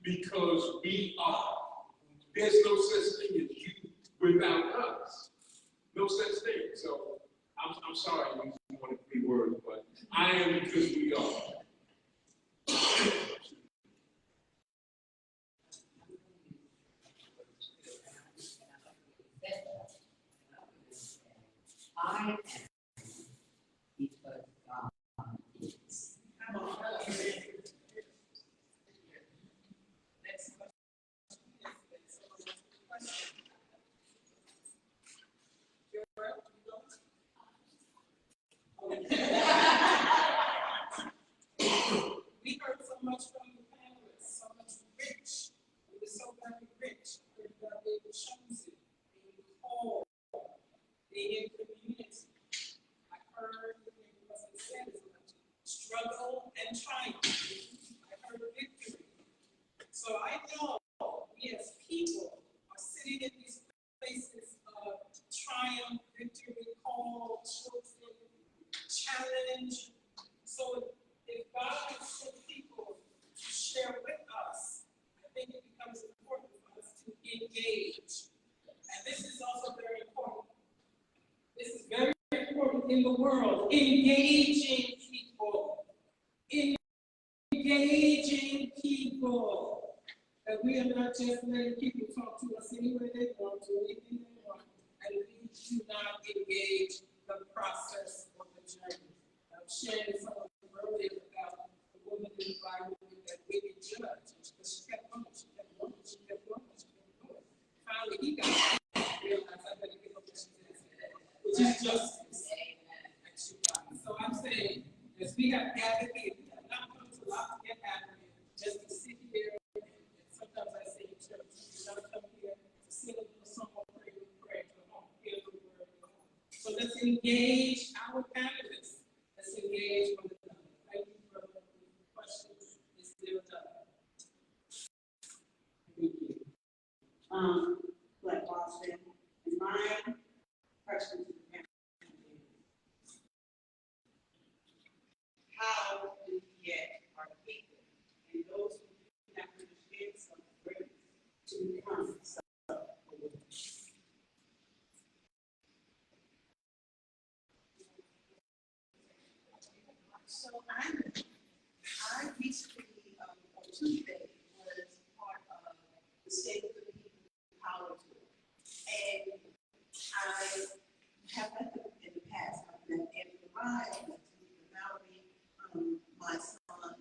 because we are. There's no such thing as you without us. No such thing. So I'm sorry I used more than 3 words, but I am because we are. I am because God is. Come on. Next question. We heard so much from the panelists, so much rich. It was so very rich. I heard about being chosen, being called, being in community. I heard, it wasn't said as much, struggle and triumph. I heard victory. So I know we as people are sitting in these places of triumph, victory, call, chosen, challenge. So if God can send people to share with us, I think it becomes important for us to engage. And this is also very important. This is very important in the world. Engaging people. Engaging people. That we are not just letting people talk to us any way they want to, anything they want, and we do not engage the process of the journey. I'm sharing something earlier about the woman in the Bible with that wicked judge, because she kept going, she kept going, she kept going, she kept going. Finally, he got it, realized I better get up what she did, which is justice. And she got it. So I'm saying, as we have gathered here, we have not come to Lafayette Avenue just to sit here. Sometimes I say in church, you gotta come here to sing a little song or pray with prayer, to home, hear the word of God. So let's engage our panelists. Let's engage one another. Thank you for the question. It's still done. Thank you. Black Boston, and my question to the panel is, how do we get our people and those who do not understand self-awareness to become self-aware? So I recently, on Tuesday, was part of I elected, Mallory, my son,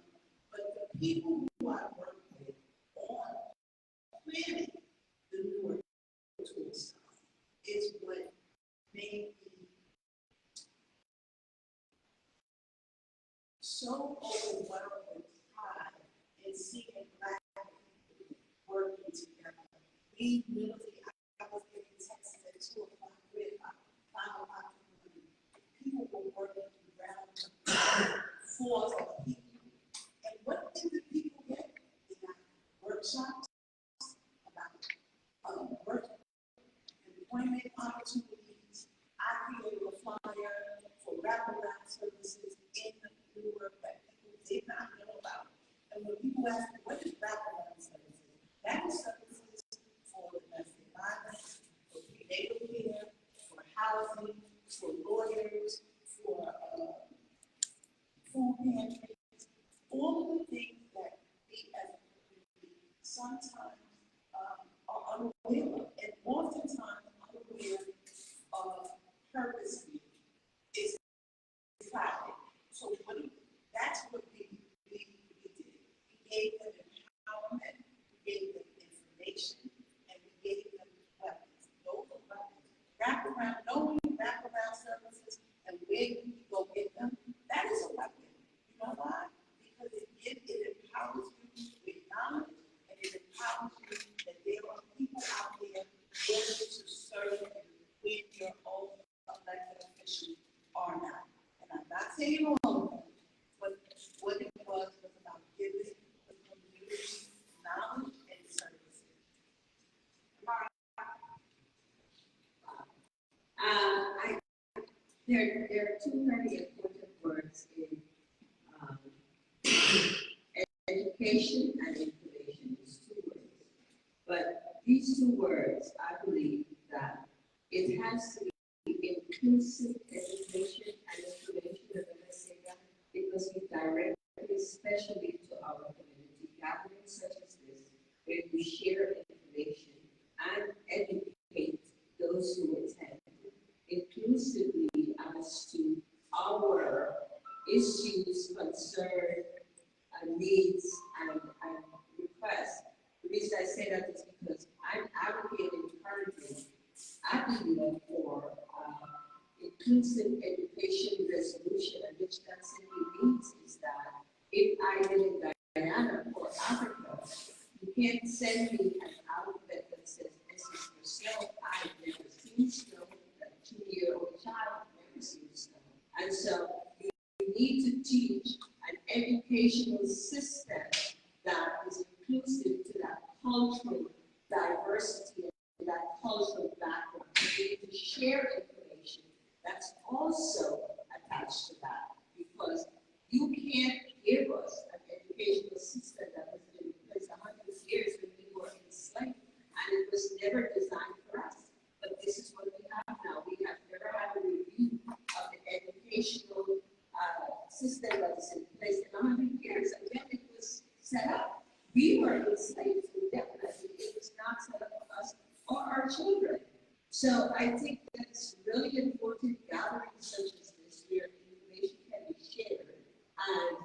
but the people who I work with on planning the newer tool stuff is what made me so overwhelmed with pride in seeing Black people working together. We literally, I was getting texts at 2 o'clock, 3 o'clock, 5 o'clock in the morning. People were working around for other people. And what did the people get? They got workshops about work, employment opportunities. I created a flyer for wraparound services in the Newark that people did not know about. And when people ask me, what is wraparound services? That is services for domestic violence, for prenatal care, for housing, for lawyers, for food pantries, all of the things that we as a community sometimes are unaware of, and oftentimes unaware of purposely is private. So that's what we did. We gave them empowerment, we gave them information, and we gave them weapons. Those are weapons. Wraparound, knowing wraparound services and where you can go get them, that is a weapon. You know why? Because it empowers you with knowledge, and it empowers you that there are people out there willing to serve you when your own elected officials are not. And I'm not saying all of them, but what it was about giving the community knowledge and services. There are two very important words in education and information. These two words, but these two words, I believe that it has to be inclusive education and information. And when I say that, it must be directly, especially to our community gatherings such as this, where we share information and educate those who attend inclusively as to our issues, concerns, needs, and requests. The reason I say that is because I'm advocating currently, advocating for inclusive education resolution, and which that simply means is that if I live in Guyana or Africa, you can't send me an alphabet that says this is for snow. I've never seen snow. A 2-year-old child never seen snow. And so you need to teach an educational system that is inclusive to that cultural diversity and that cultural background. You need to share information that's also attached to that, because you can't give us an educational system that has been in place 100 years when we were enslaved, and it was never designed for us. But this is what we have now. We have never had a review of the educational system that is in place in 100 years. And when it was set up, we were enslaved indefinitely. It was not set up for us or our children. So I think that it's really important gatherings such as this, where information can be shared and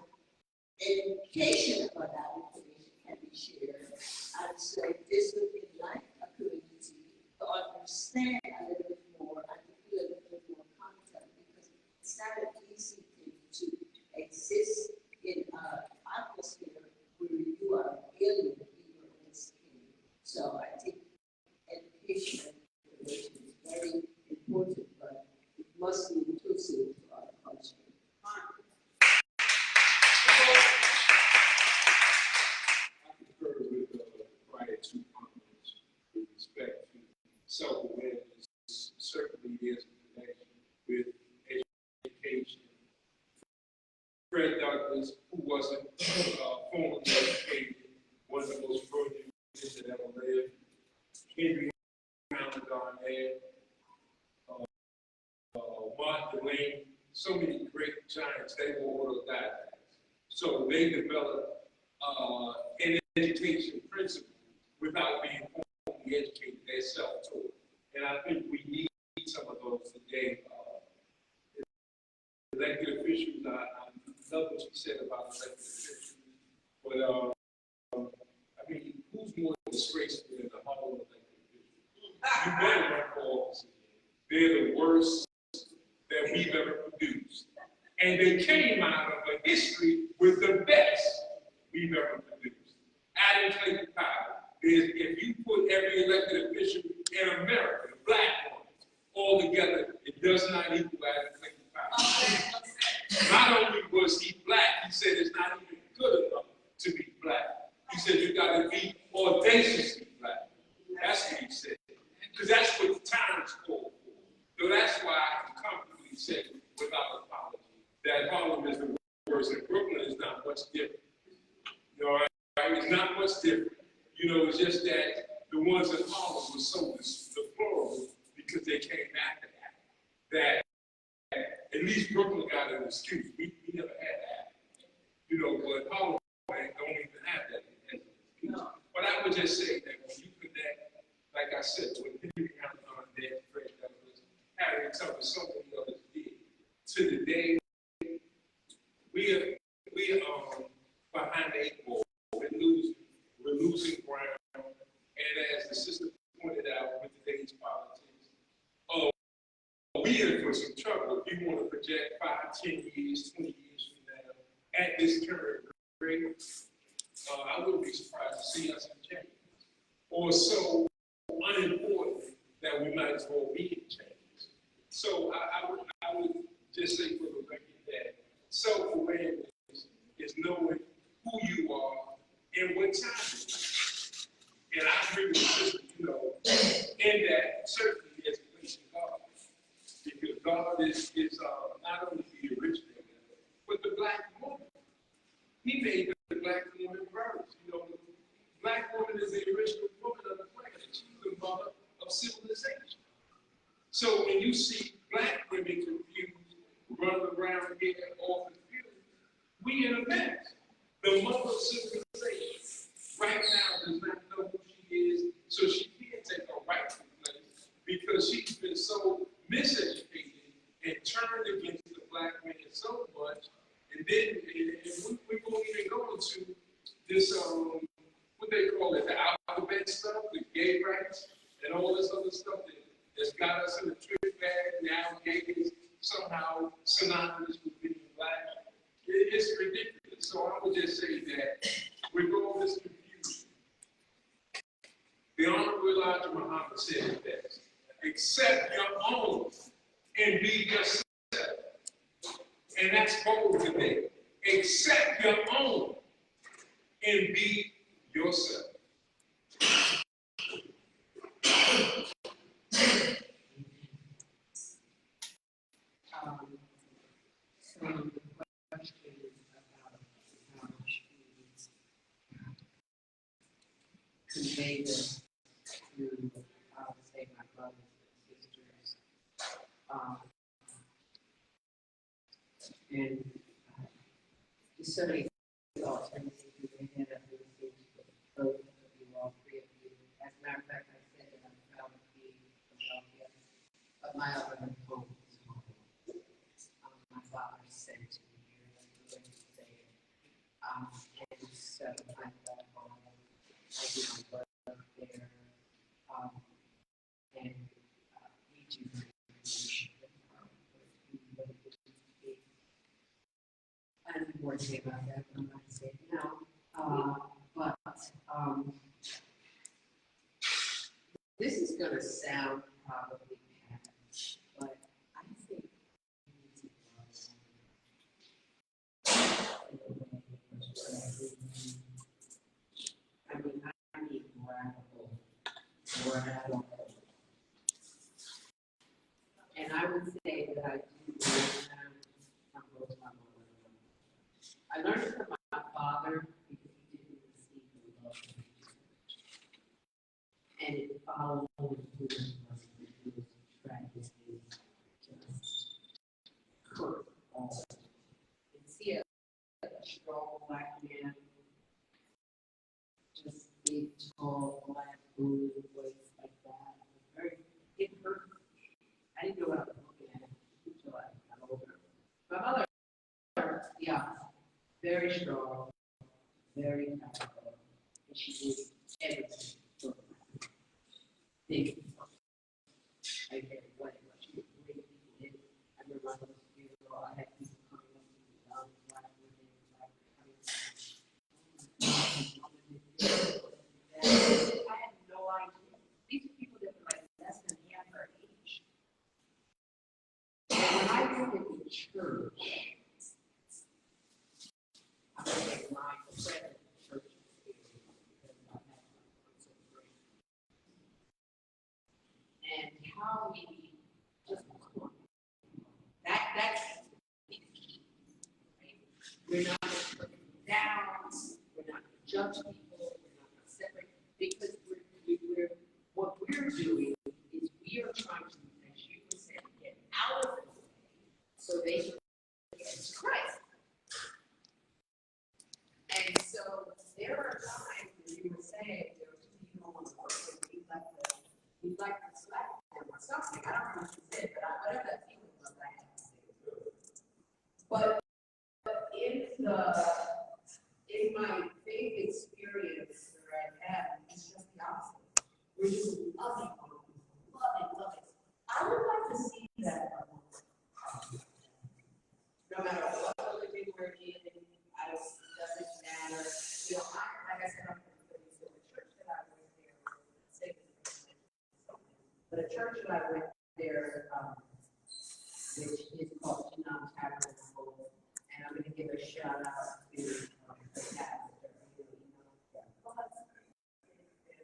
education about that information can be shared. And so this would enlighten a community to understand a little bit more and to feel a little bit more content, because it's not an easy thing to exist in an atmosphere where you are alien in your own skin. So I think education and information is very important, but it must be inclusive to our culture. I concur with prior two comments with respect to self-awareness. Certainly, there's a connection with education. Fred Douglass, who wasn't formally educated, one of the most brilliant men that ever lived. Henry County Garnett, Martin Lane, so many great giants, they were autodidacts. So they developed an education principle without being formally educated, they're self-taught. And I think we need some of those today in elected officials. I love what you said about elected officials. But, I mean, who's more disgraceful than the Harlem elected officials? You better run for office. They're the worst that we've ever produced. And they came out of a history with the best we've ever produced. Adam Clayton Powell, if you put every elected official in America, black ones, all together, it does not equal Adam Clayton Powell. Not only was he black, he said it's not even good enough to be black. He said you got to be audaciously black. That's what he said. Because that's what the times called for. So that's why I can comfortably say, without apology, that Harlem is the worst and Brooklyn is not much different. You know, right? It's not much different. You know, it's just that the ones in Harlem were so deplorable because they came after that. That at least Brooklyn got an excuse. We never had that. You know, but Harlem don't even have that as an excuse. No. But I would just say that when you connect, like I said, with Henry Hamilton, Dan, Fred Douglass, Harriet Tubman, so many others did, to the day, we are behind the eight ball. We're losing ground. And as the sister pointed out with today's politics, we are in for some trouble if you want to project 5, 10 years, 20 years from now at this current rate. I wouldn't be surprised to see us in change. Or so unimportant that we might as well be in change. So I would just say for the record that self-awareness is knowing who you are and what time it is. And I agree with the sister, you know, in that certainly there's a place in God. Because God is not only the originator, but the black woman. He made the black woman first. You know, the black woman is the original woman of the planet. She's the mother of civilization. So when you see black women confused, running around here all confused, we in a mess. The mother of civilization right now does not know who she is, so she can't take her rightful place because she's been so miseducated and turned against the black man so much. And then we won't even go into this, what they call it, the alphabet stuff, the gay rights, and all this other stuff that's got us in the trick bag. Now gay is somehow synonymous with being black. It's ridiculous. So I would just say that with all this confusion, the Honorable Elijah Muhammad said it best: accept your own and be yourself. And that's bold today. Accept your own and be yourself. So the question about how students convey this to, I would say, my brothers and sisters, and just so many thoughts and things in my head of these things for both of you, all three of you. As a matter of fact, I said that I'm proud to be from Philadelphia, but my other home is home. My father sent me here, that's the way to say it. And so I love home. I do my work there. And we do appreciate and more to say about that, I'm not saying now. But this is going to sound probably bad, but I think we need to I mean, I need more radical. And I would say that I do learn from both my mother and father. I learned it from my father because he didn't receive the love that he deserved. And it followed through his tragedies, just hurt all. And see a strong black man, just big, tall, black, blue, waist like that. It hurt. I didn't know what I was looking at until I got older. My mother, yeah, very strong, very practical, and she did everything for me. Big. I very well, she was great people in. I remember I was funeral, I had people coming up to me, black women, black I had no idea. These are people that were like less than half her age. And when I look at the church, I was like, my present church experience because I had my so great. And how we just come. That's the key. Right? We're not going to put people down, we're not going to judge people, we're not going to separate, because what we're doing is we are trying to, as you were saying, get out of the way so they can get to Christ. And so there are times when you were saying there are two people on the work and we'd like to slap them or something. I don't know what you said, but whatever that feeling was, I had to say it. But in my faith experience that I had, it's just the opposite. We're just loving, loving. I would like to see that. No matter what religion we're in, it doesn't matter. You know, like I said, I'm from the church that I went there, but a church that I went there, which is called Shinam Tabernacle, and I'm going to give a shout out to the pastor.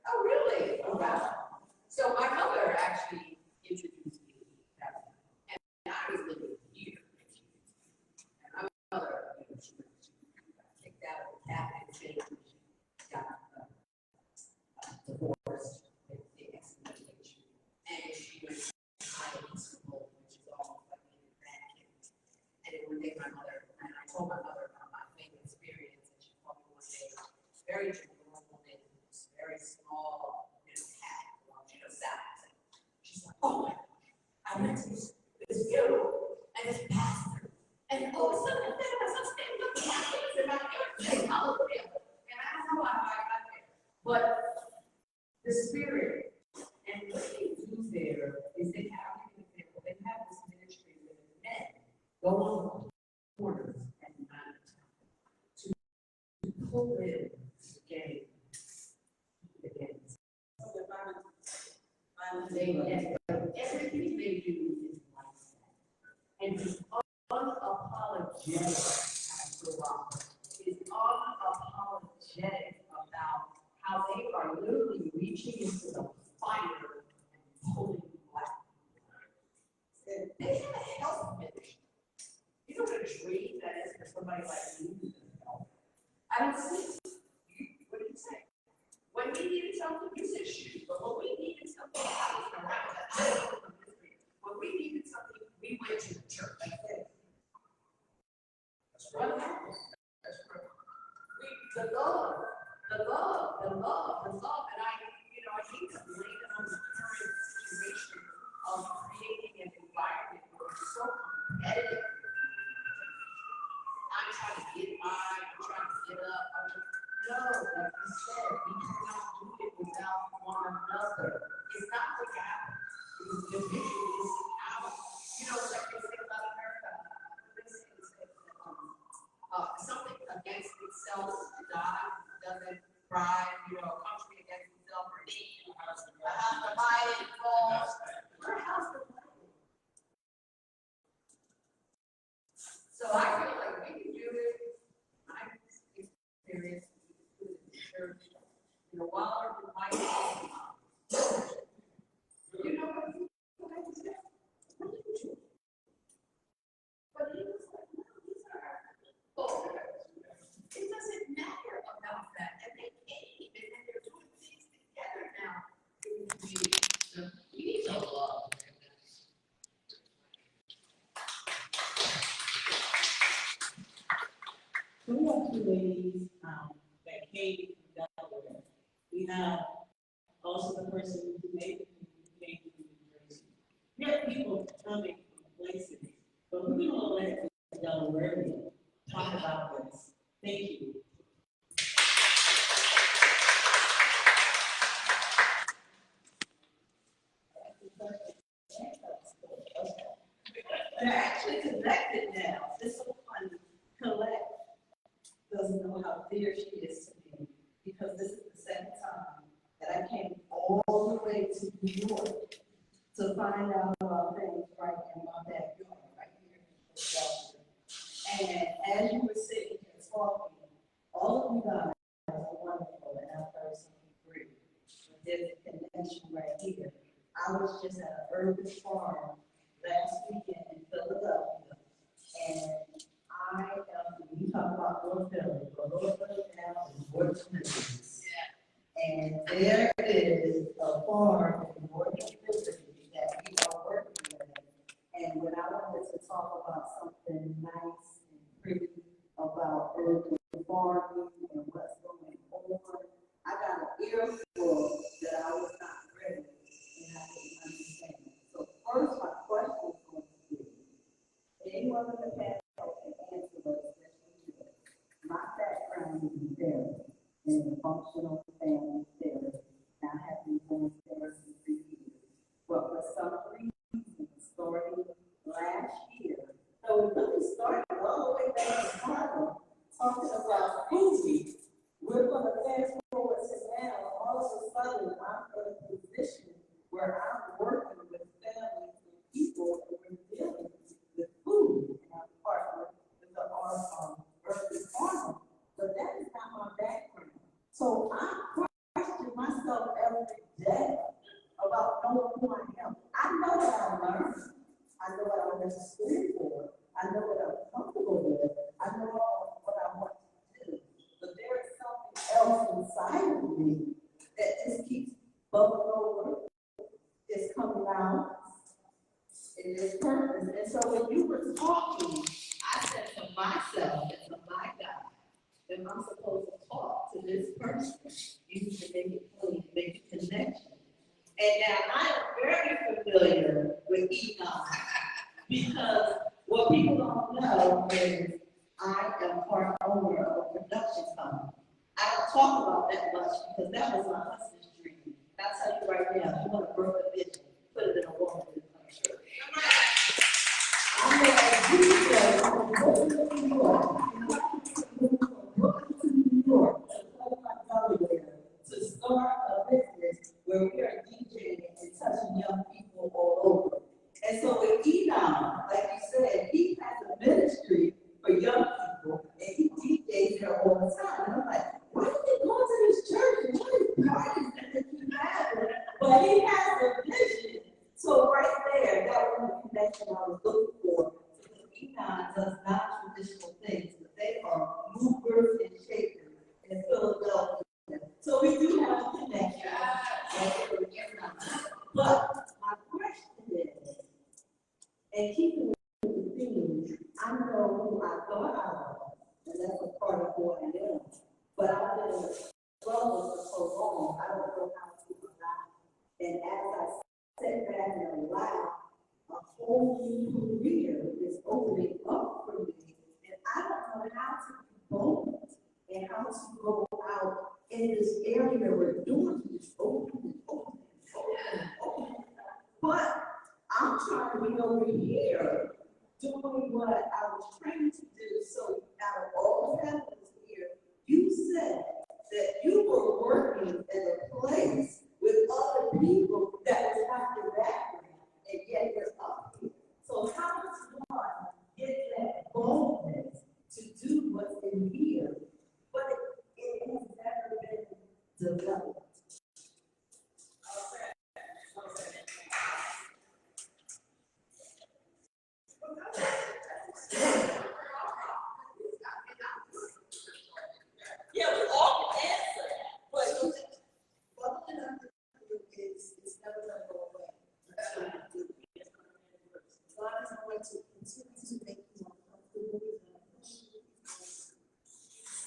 Oh, really? Oh, wow. So my mother actually introduced me to that, and I was living here. And my mother, she got kicked out of the Catholic church. She got divorced with the excommunication, and she went to high school, which is almost like being a grandkid. And it would take my mother, and I told my mother about my faith experience, and she told me one day, very gentle woman, very small, cat, south. She's like, oh my gosh, I went to this funeral, and this pastor, and oh, something with the Catholics in my church, hallelujah. And I don't know how I got there, but the spirit and what they do there is they have this ministry where the men go on the corners at night to pull in the game. Everything they do is like that. And it's unapologetic, Pastor Robert, is unapologetic about how they are literally reaching into the fire and pulling black people. They have a health ministry. You know what a dream that is for somebody like you? I don't see. What do you say? When we needed something, you said shoot, but when we needed something, when we needed something, we went to the church. That's what happened. That's right. The love, and I hate to blame it on the current situation of creating an environment where we're so competitive. I'm trying to get by, I'm trying to get up, no, like you said, we cannot do it without one another. It's not the gap. It's the vision is out. You know, like they say about America, they say something against itself doesn't thrive. You know, a country against itself or a house divided falls. We're a house divided. So I feel like we can do it. My experience. Church, while you might you know what he said? But he was like, no, these are our people. It doesn't matter about that. And they came and they're doing things together now. We need to love. So we have two ladies that came from Delaware. We have also the person who made the came from New Jersey. We have people coming from places, but we're going to let lot about this. Thank you. They're actually connected now. This whole fund collect doesn't know how dear she is to me, because this is the second time that I came all the way to New York to find out about things right in my backyard, right here in Philadelphia. And as you were sitting here talking, all of you guys are wonderful, and I've heard something great. But there's a connection right here. I was just at an urban farm last weekend in Philadelphia, and when you talk about North Philly, go North Philly now is Ward Communities. And there is a farm in Ward Communities that we are working with. And when I wanted to talk about something nice and pretty about urban farming and what's going on, I got an earful that I was not ready and I didn't understand. So first, my question is going to be, anyone in the past can answer those questions. My background is in therapy, in functional family therapy. I have been doing therapy for years. But for some reason, starting last year, so it really started all the way back in Chicago, talking about food. We're going to fast forward to now, all of a sudden, I'm in a position where I'm working with families and people and we're dealing with food. And I'm partnering with the urban farmer. But that is not my background. So I question myself every day about knowing who I am. I know what I learned. I know what I went to school for. I know what I'm comfortable with. I know what I want to do. But there is something else inside of me that just keeps bubbling over. It's coming out. It is purpose. And so when you were talking, I said to myself and to my God, if I'm supposed to talk to this person, you need to make it clean, make a connection. And now I am very familiar with Enoch because what people don't know is I am part owner of a production company. I don't talk about that much because that was my husband's dream. I'll tell you right now, if you want to birth a vision, put it in a woman in the country. I'm going to New York. New York, to start a business where we are DJing and touching young people all over. And so with Enoch, like you said, he has a ministry for young people and he DJs there all the time. And I'm like, why did they go to this church and what is parties that they keep having? But he has a vision. So right there, that was the connection I was looking for. Enoch does non-traditional things, but they are movers and shakers in Philadelphia. So we do have a connection. But my question is, and keeping with the theme, I know who I thought I was, and that's a part of who I am. But I've been in the struggle for so long, I don't know how to not. And as I sit back and allow, a whole new career is opening up for me, and I don't know how to be bold and how to go out in this area where doors is open. But I'm trying to be over here doing what I was trained to do. So out of all the families here, you said that you were working in a place with other people that was not your background, and yet you're up here. So how does one get that boldness to do what's in here, but it has never been developed? Yeah, we all can answer, but bubbling under is never going to go away. That's what I do. God is going to continue to make you uncomfortable.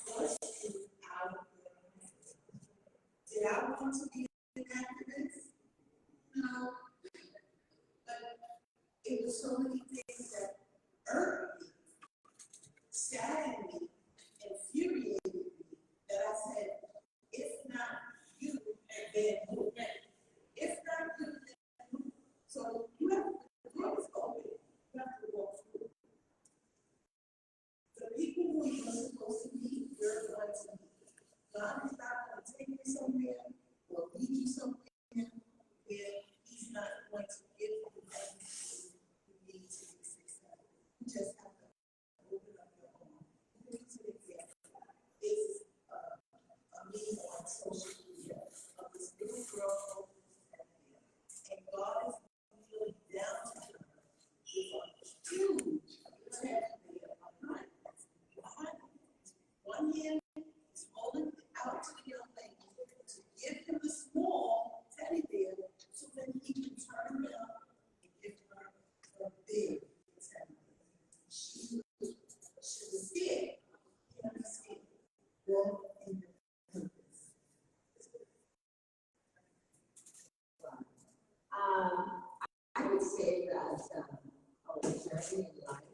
What is out of your hands? Did I want to be an activist? No. But it was so many things that irked me. saddened me, infuriated me, that I said, if not you, and then who? If not you, then who? So you have, the door is open, you have to walk through. The people who you're supposed to meet, you're going to meet. God is not going to take you somewhere or lead you somewhere where he's not going to give you everything you need to be successful. You just have to open up your home. Here's an example. It's a meme on social media of this little girl and God is kneeling down to her with a huge teddy bear behind her. One hand is holding out to the young lady to give him a small teddy bear so that he can turn around and give her a big teddy bear. She was scared. Can't be scared. Walk in your purpose. I would say that our journey in life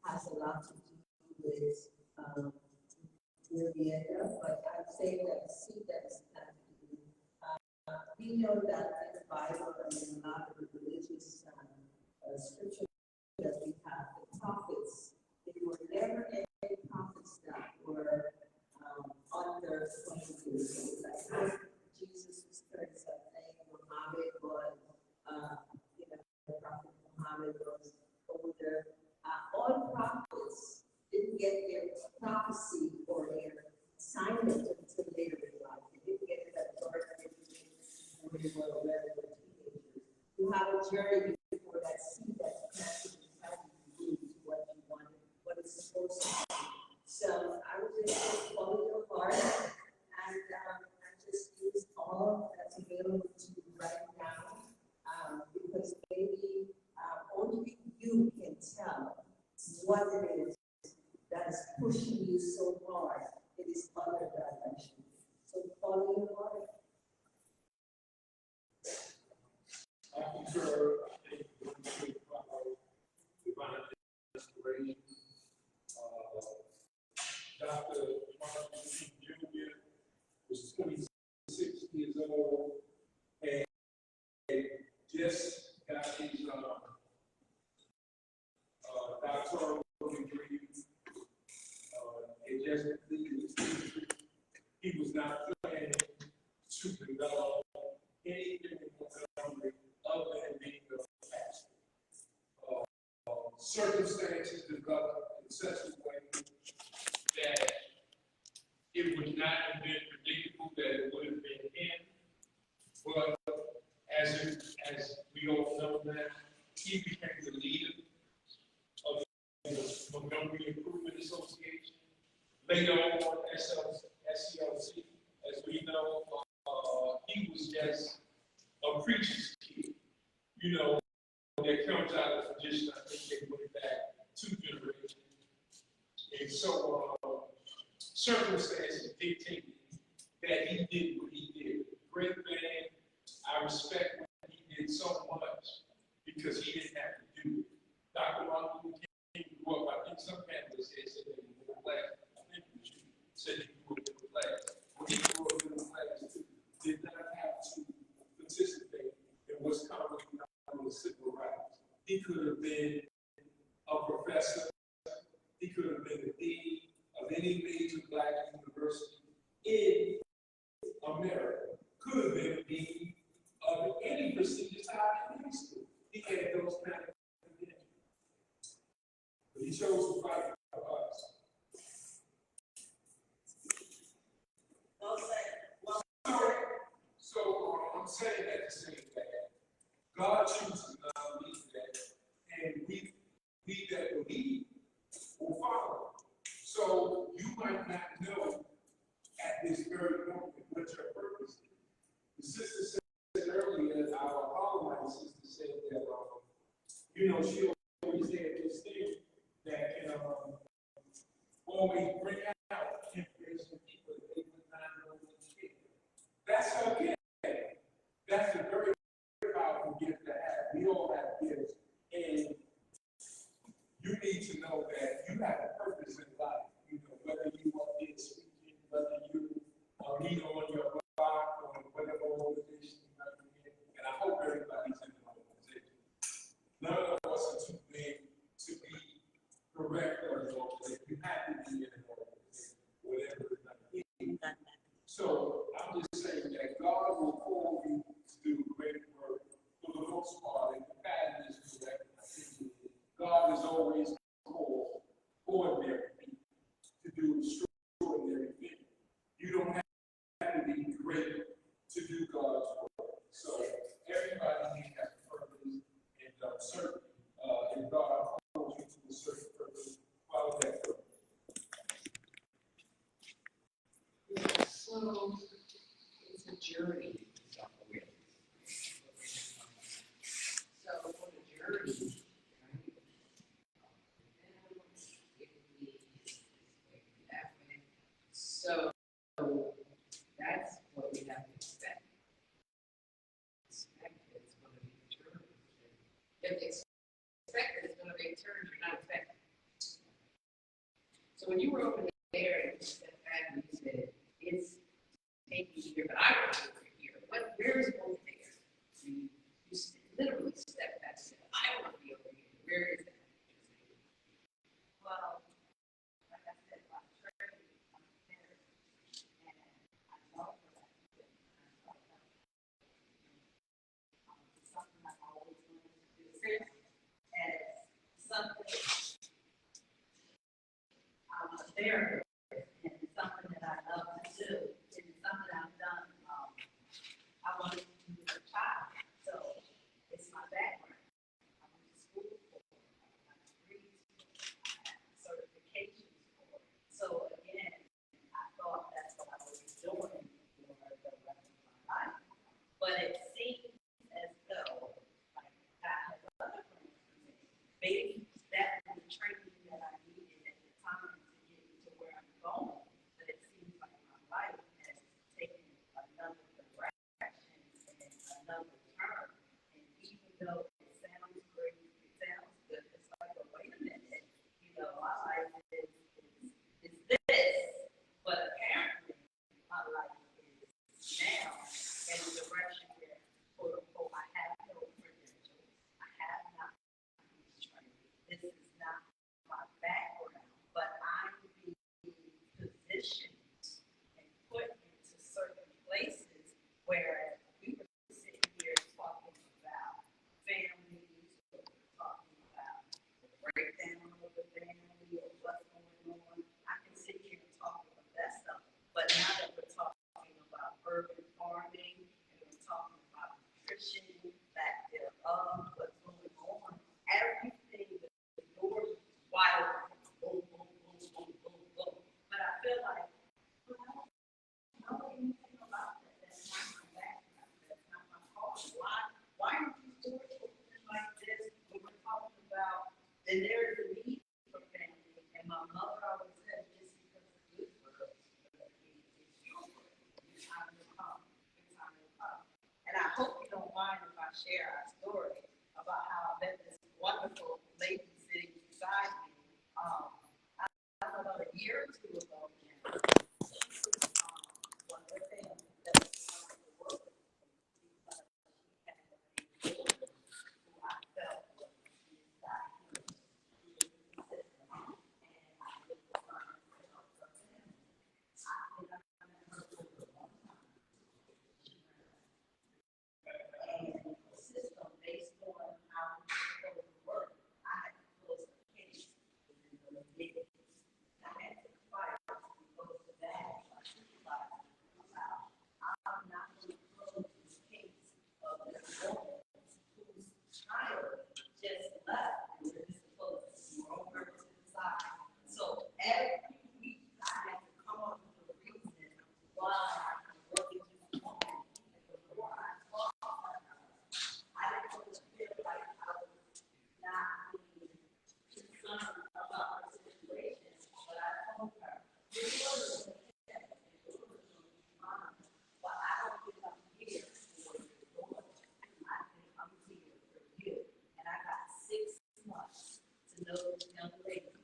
has a lot to do with Vivienda, but I'd say that the seed that is planted. We know that in the Bible and in a lot of the religious scriptures that we have, the prophets, they were never any prophets that were under 20 years old. Like Jesus was 30 something, Muhammad was, the prophet Muhammad was older. All prophets didn't get their prophecy or their assignment until later in life. They didn't get that dark when they were teenagers. You have a journey before that seed that's planted inside you to what you want, what it's supposed to be. So I would just follow your heart and just use all that's available to you right now, because maybe only you can tell what it is that is pushing you so hard in this other direction. So follow your heart. I concur. I think we should follow divine inspiration. Dr. Martin Luther King Jr. was 26 years old and just got his doctoral degree. It just completed his thesis. He was not planning to develop anything other than being a pastor. Circumstances developed in such a way that it would not have been predictable that it would have been him. But as we all know now, he became the leader of the Montgomery Improvement Association. Later on, SCLC, as we know, he was just a preacher's kid. That comes out of tradition. I think they went back 2 generations. And so, circumstances dictated that he did what he did. Great man. I respect what he did so much because he didn't have to do it. Dr. Martin Luther King grew up, I think some families said that in middle class. I think you said he grew up in middle class. Well, he grew up in middle class too. Did not have to participate in what's commonly known as civil rights. He could have been a professor. He could have been the dean of any major black university in America. Could have been the dean of any prestigious higher school. He had those kind of credentials. But he chose to fight for us. So I'm saying that to say that God chooses not to lead that, and we that believe will follow. So you might not know at this very moment what your purpose is. The sister said earlier, our Apollo sister said that, she always had this thing that can always bring out information to people that they would not know what to get. That's okay. That's a very powerful gift to have. We all have gifts. And you need to know that you have a purpose in life. journey to self-awareness. So on a journey, right? So that's what we have to expect. Expect that it's going to be a journey. If they expect that it's going to be a turn, you're not expecting. So when you were over there and you stepped back and you said, it's taking you here, but I want to go here. Where is over there? You literally stepped back and said, I want to be over here. Where is that? Well, like I said, about training, I'm there, and I love what I do. And I love that. It's something I've always wanted to do. And it's something I'm a therapist, and it's something that I love to do. And it's something I've done. I wanted to do as a child, so it's my background. I went to school for it. I got degrees for it. I have certifications for it. So again, I thought that's what I was doing for the rest of my life. But it seems as though, like, God has other plans for me. Maybe that was the training that I needed at the time to get me to where I'm going. But it seems like my life has taken another direction and another turn. And even though it sounds great, it sounds good, it's like, well, wait a minute, you know, my life is this, but apparently my life is now in a direction where, quote unquote, I have no credentials, I have not been trained, this is not my background, but I'm being positioned and put into certain places where we were sitting here talking about families, or we're talking about the breakdown of the family or what's going on. I can sit here and talk about that stuff, but now that we're talking about urban farming and we're talking about nutrition, back thereof, what's going on, everything, the doors wide open, boom, boom, boom, boom, boom, boom. But I feel like, well, I don't know anything about that. That's not my background. That's not my culture. Why aren't these doors open like this when we're talking about that there is a need for family? And my mother always said, just because it's good for us, it's your work. It's time to come. It's time to come. And I hope you don't mind if I share our story about how I met this wonderful lady sitting beside me. I don't know, about a year or two ago now. She was one of the things that was trying to work with me because she had a daughter who I felt was inside her. She was consistent, and I was trying to help her family. I think I met her for a long time. And the system, based on how we supposed to work, I had to close the case within those days. I had to fight to go to that. My supervisor was out. I'm not going to close this case of this woman whose child just left and we're supposed to throw her to the side. So every week I had to come up with a reason why I'm working this woman. And the more I talked to her, I didn't want to feel like I was not being concerned about her situation, but I told her, your daughter is okay, your daughter is going to be fine, but I don't think I'm here for your daughter. I think I'm here for you. And I got 6 months to know this young lady.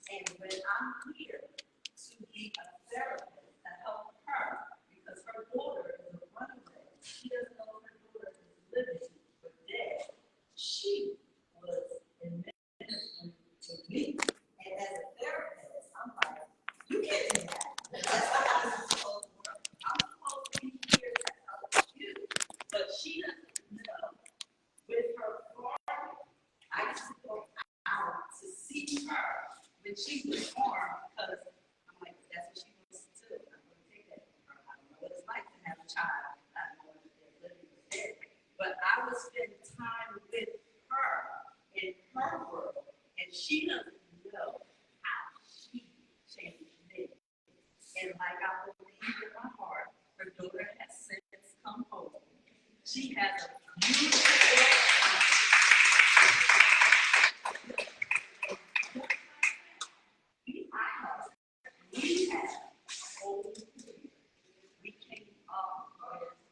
And when I'm here to be a therapist to help her, because her daughter is a runaway, she doesn't know her daughter is living or dead. She was administering to me. And as a therapist, I'm like, you can't do that. That's not how this is supposed to work. I'm supposed to be here to help you. But she doesn't know. With her farming, I used to go out to see her when she was farm because I'm like, that's what she wants to do. I'm going to take that from her. I don't know what it's like to have a child. I don't know if they're living or dead. But I would spend time with her in her world, and she doesn't know how she changed me. And like I believe in my heart, her daughter has since come She has a beautiful we have over the years, we came up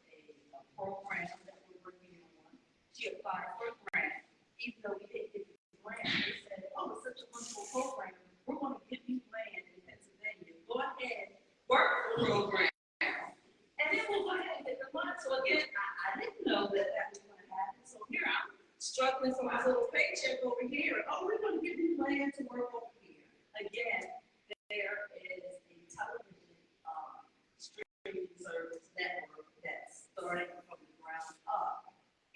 with a program that we're working on. She applied for a grant, even though we didn't get the grant, they said, oh, it's such a wonderful program, we're gonna give you land in Pennsylvania, go ahead, work the program. And then we'll go ahead and get the money, so again, I didn't know that that was gonna happen, so here I'm struggling for my little paycheck over here, oh, we're gonna give you land to work over here. Again, there is a television streaming service network that's starting from the ground up.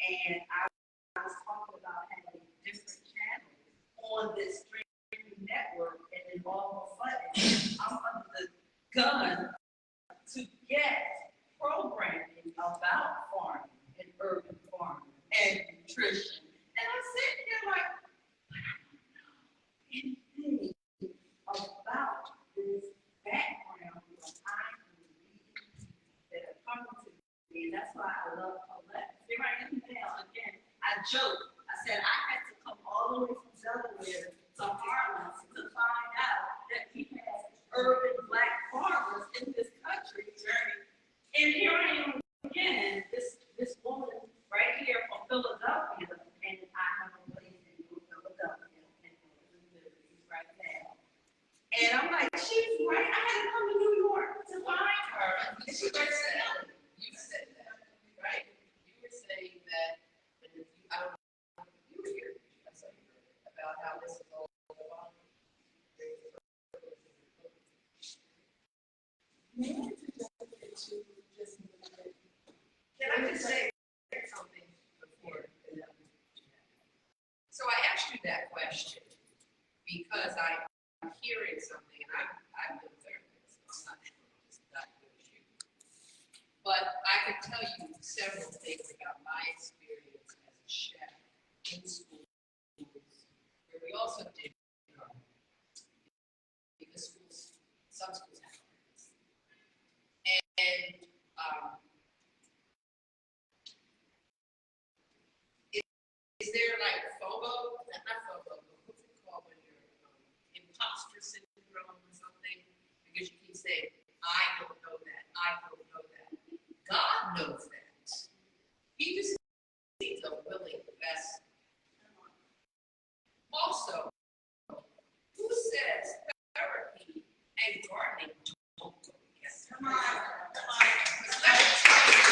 And I was talking about having different channels on this streaming network, and then all of a sudden, I'm under the gun to get programming about farming and urban farming and nutrition. And I'm sitting here like, but I don't know anything about this background when I'm reading that are coming to me. And that's why I love Colette. Here I am now again. I joke. I said I had to come all the way from Delaware to Harlem to find out that we have urban Black farmers in this country. And here I am again, this woman right here from Philadelphia, and I have a place in Philadelphia and right now. And I'm like, she's right. I had to come to New York to find her. And she was saying, You said that, right? You were saying that, and if you, I don't know, if you were here, I saw you heard it, about how this is all about. Can I just say something before? So I asked you that question because I'm hearing something, and I've been therapist, so I'm not good as you. But I can tell you several things about my experience as a chef in schools, where we also did because schools, some schools have gardens. And is there like FOMO? Not FOMO, but what's it called when you're imposter syndrome or something? Because you keep saying, I don't know that, I don't know that. God knows that. He just needs a willing vessel. Also, who says therapy and gardening don't go together? Come on. Let me tell you.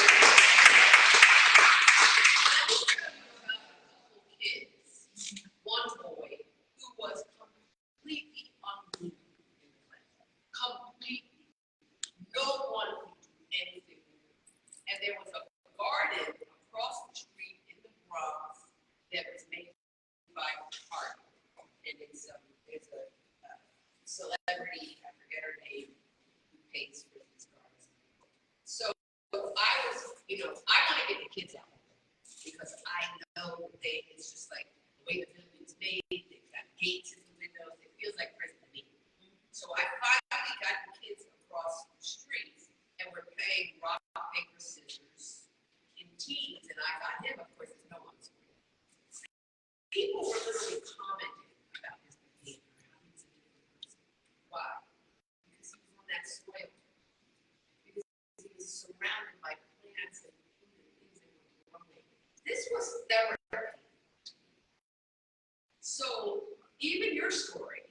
Kids, one boy who was completely unglued in the class, completely, no one could do anything with him. And there was a garden across the street in the Bronx that was made by Hart, and it's a celebrity, I forget her name, who pays for these gardens. So I was, I want to get the kids out. Because I know it's just like the way the building's made, they've got gates in the windows, it feels like prison to me. So I finally got the kids across the streets, and we're playing rock, paper, scissors in teams, and I got him, of course, there's no one to win. People were literally commenting about his behavior, how he was a different person. Why? Because he was on that soil. Because he was surrounded by plants and food and things that were growing. This was therapy. So even your story,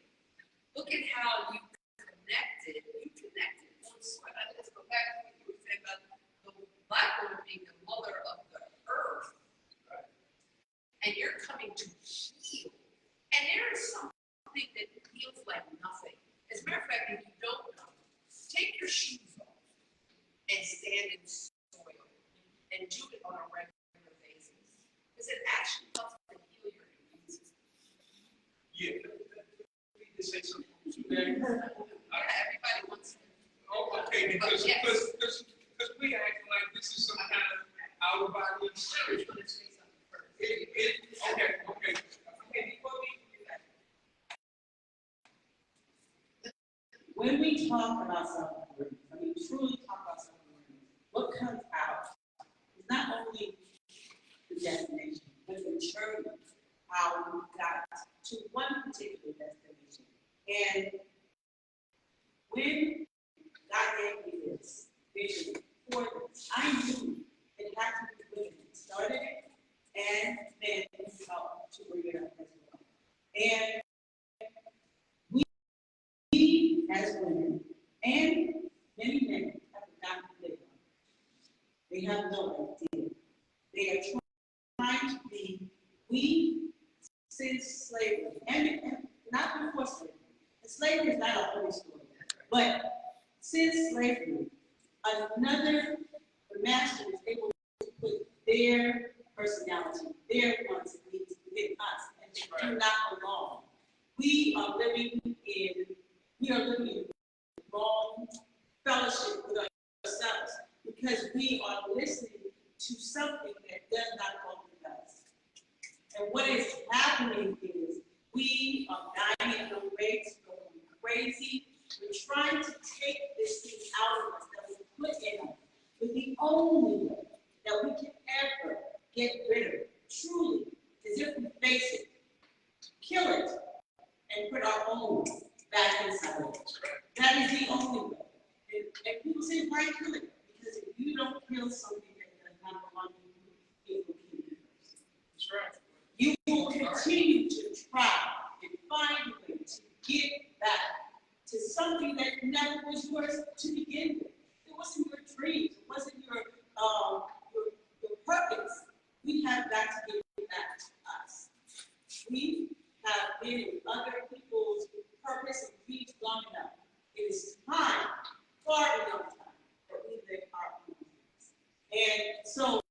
look at how you connected. Let's go back to what you were saying about the Black woman being the mother of the earth. Right? And you're coming to heal. And there is something that feels like nothing. As a matter of fact, if you don't know, take your shoes off and stand in soil and do it on a regular basis. Because it actually helps to heal your immune system. Yeah, let me just say something to that. Everybody wants to. Oh, okay, because we acting like this is some kind of out of body experience. I'm going to say something first. Okay. Before we do that. When we talk about self-awareness, truly talk about self-awareness, what comes out is not only the destination, but the journey, how we got to one particular destination. And when God gave me this vision for this, I knew it had to be women that started it, and men helped to bring it up as well. And we as women, and many men, have forgotten who they are. They have no idea. They are trying to be, we, since slavery, and not before slavery. Slavery is not a holy story, but since slavery, the master is able to put their personality, their wants and needs within us, and they do not belong. We are living in wrong fellowship with ourselves because we are listening to something that does not belong to us. And what is happening is we are dying at the rates, going crazy. We're trying to take this thing out of us that we put in us. But the only way that we can ever get rid of it, truly, is if we face it, kill it, and put our own back inside of it. That is the only way. And people say, why kill it? Because if you don't kill something that does not belong to you, it will kill you first. That's right. You will continue to try and find a way to get back to something that never was yours to begin with. It wasn't your dreams. It wasn't your purpose. We have got to give it back to us. We have been in other people's purpose and dreams long enough. It is time, far enough time, that we live our own lives. And so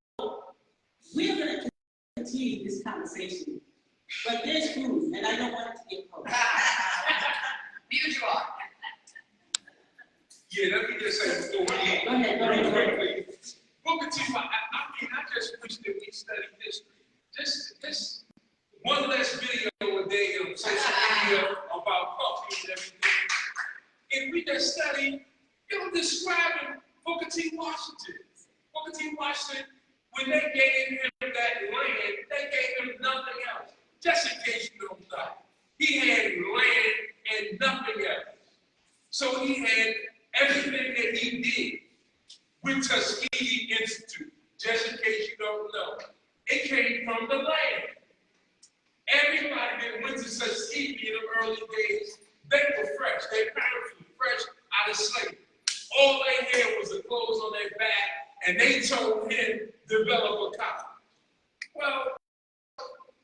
we're going to continue this conversation, but there's food, and I don't want it to get cold. Neither do I. Yeah, let me just say before we end, Go ahead. real quickly. Booker T, I just wish that we studied history. Just one less video a day on social media about coffee and everything. If we just study, describing Booker T. Washington. Booker T. Washington, when they gave him that land, they gave him nothing else. Just in case you don't know. He had land and nothing else. So he had everything that he did with Tuskegee Institute. Just in case you don't know. It came from the land. Everybody that went to Tuskegee in the early days, they were fresh. Their parents were fresh out of slavery. All they had was the clothes on their back, and they told him, develop a colony. Well,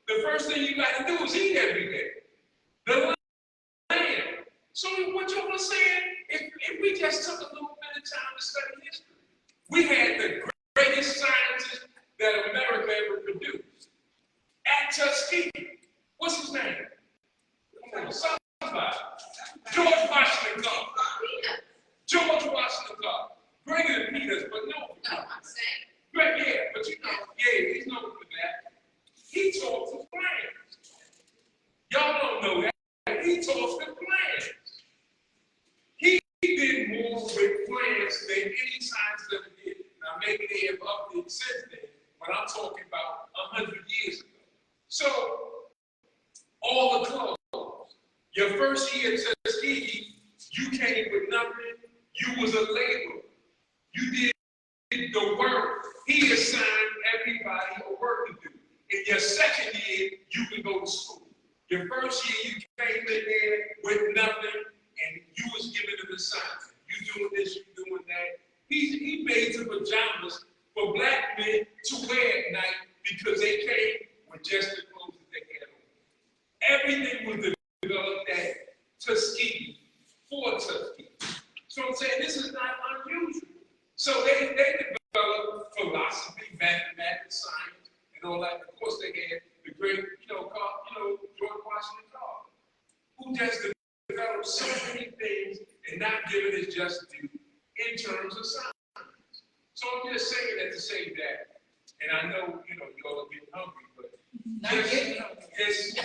the first thing you got to do is eat every day. The land. So what you were saying, if we just took a little bit of time to study history, we had the greatest scientists that America ever produced. At Tuskegee. What's his name? Somebody. George Washington Carver. George Washington Carver. Greater than Peters, but no. No, I'm saying. But yeah, but he's known for that. He talks of plans. Y'all don't know that. He talks of plans. He did more with plans than any scientist ever did. Now maybe they have updated since then, but I'm talking about 100 years ago. So, all the clothes. Your first year at Tuskegee, you came with nothing. You was a laborer. You did the work. He assigned everybody a work to do. In your second year, you can go to school. Your first year, you came in there with nothing, and you was given an assignment. You doing this, you doing that. He made some pajamas for black men to wear at night because they came with just the clothes that they had on. Everything was developed at Tuskegee, for Tuskegee. So I'm saying this is not unusual. So they developed philosophy, mathematics, science, and all that. Of course, they had the great, George Washington Carver, who just developed so many things and not given his just due in terms of science. So I'm just saying that to say that, and I know, y'all are getting hungry, but just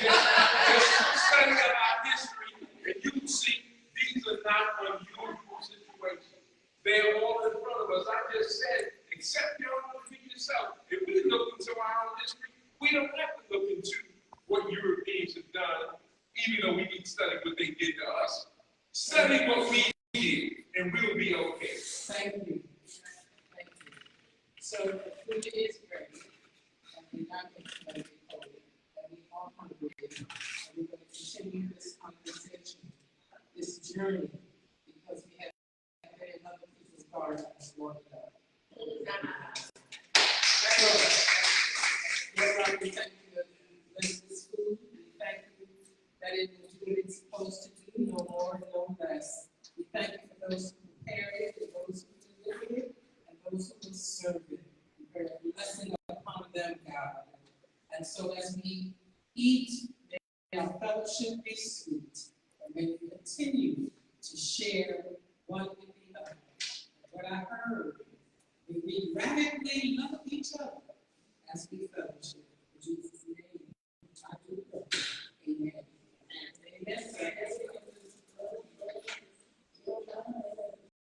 study about history, and you will see these are not unusual situations. They're all in front of us. I just said, accept your own for yourself. If we look into our own history, We don't have to look into what Europeans have done, even though we need to study what they did to us. Study what we did, and we'll be okay. Thank you. Thank you. So the food is ready, and we're not going to let it go, and we are hungry, and we're going to continue this conversation, this journey, because we have been in other people's gardens long enough. Lord God, we thank you that you bless this food. We thank you that it will do what it's supposed to do, no more, no less. We thank you for those who prepared it, and those who delivered it, and those who will serve it. We pray a blessing upon them, God. And so as we eat, may our fellowship be sweet, and may we continue to share one with the other. And what I heard, may we radically love each other as we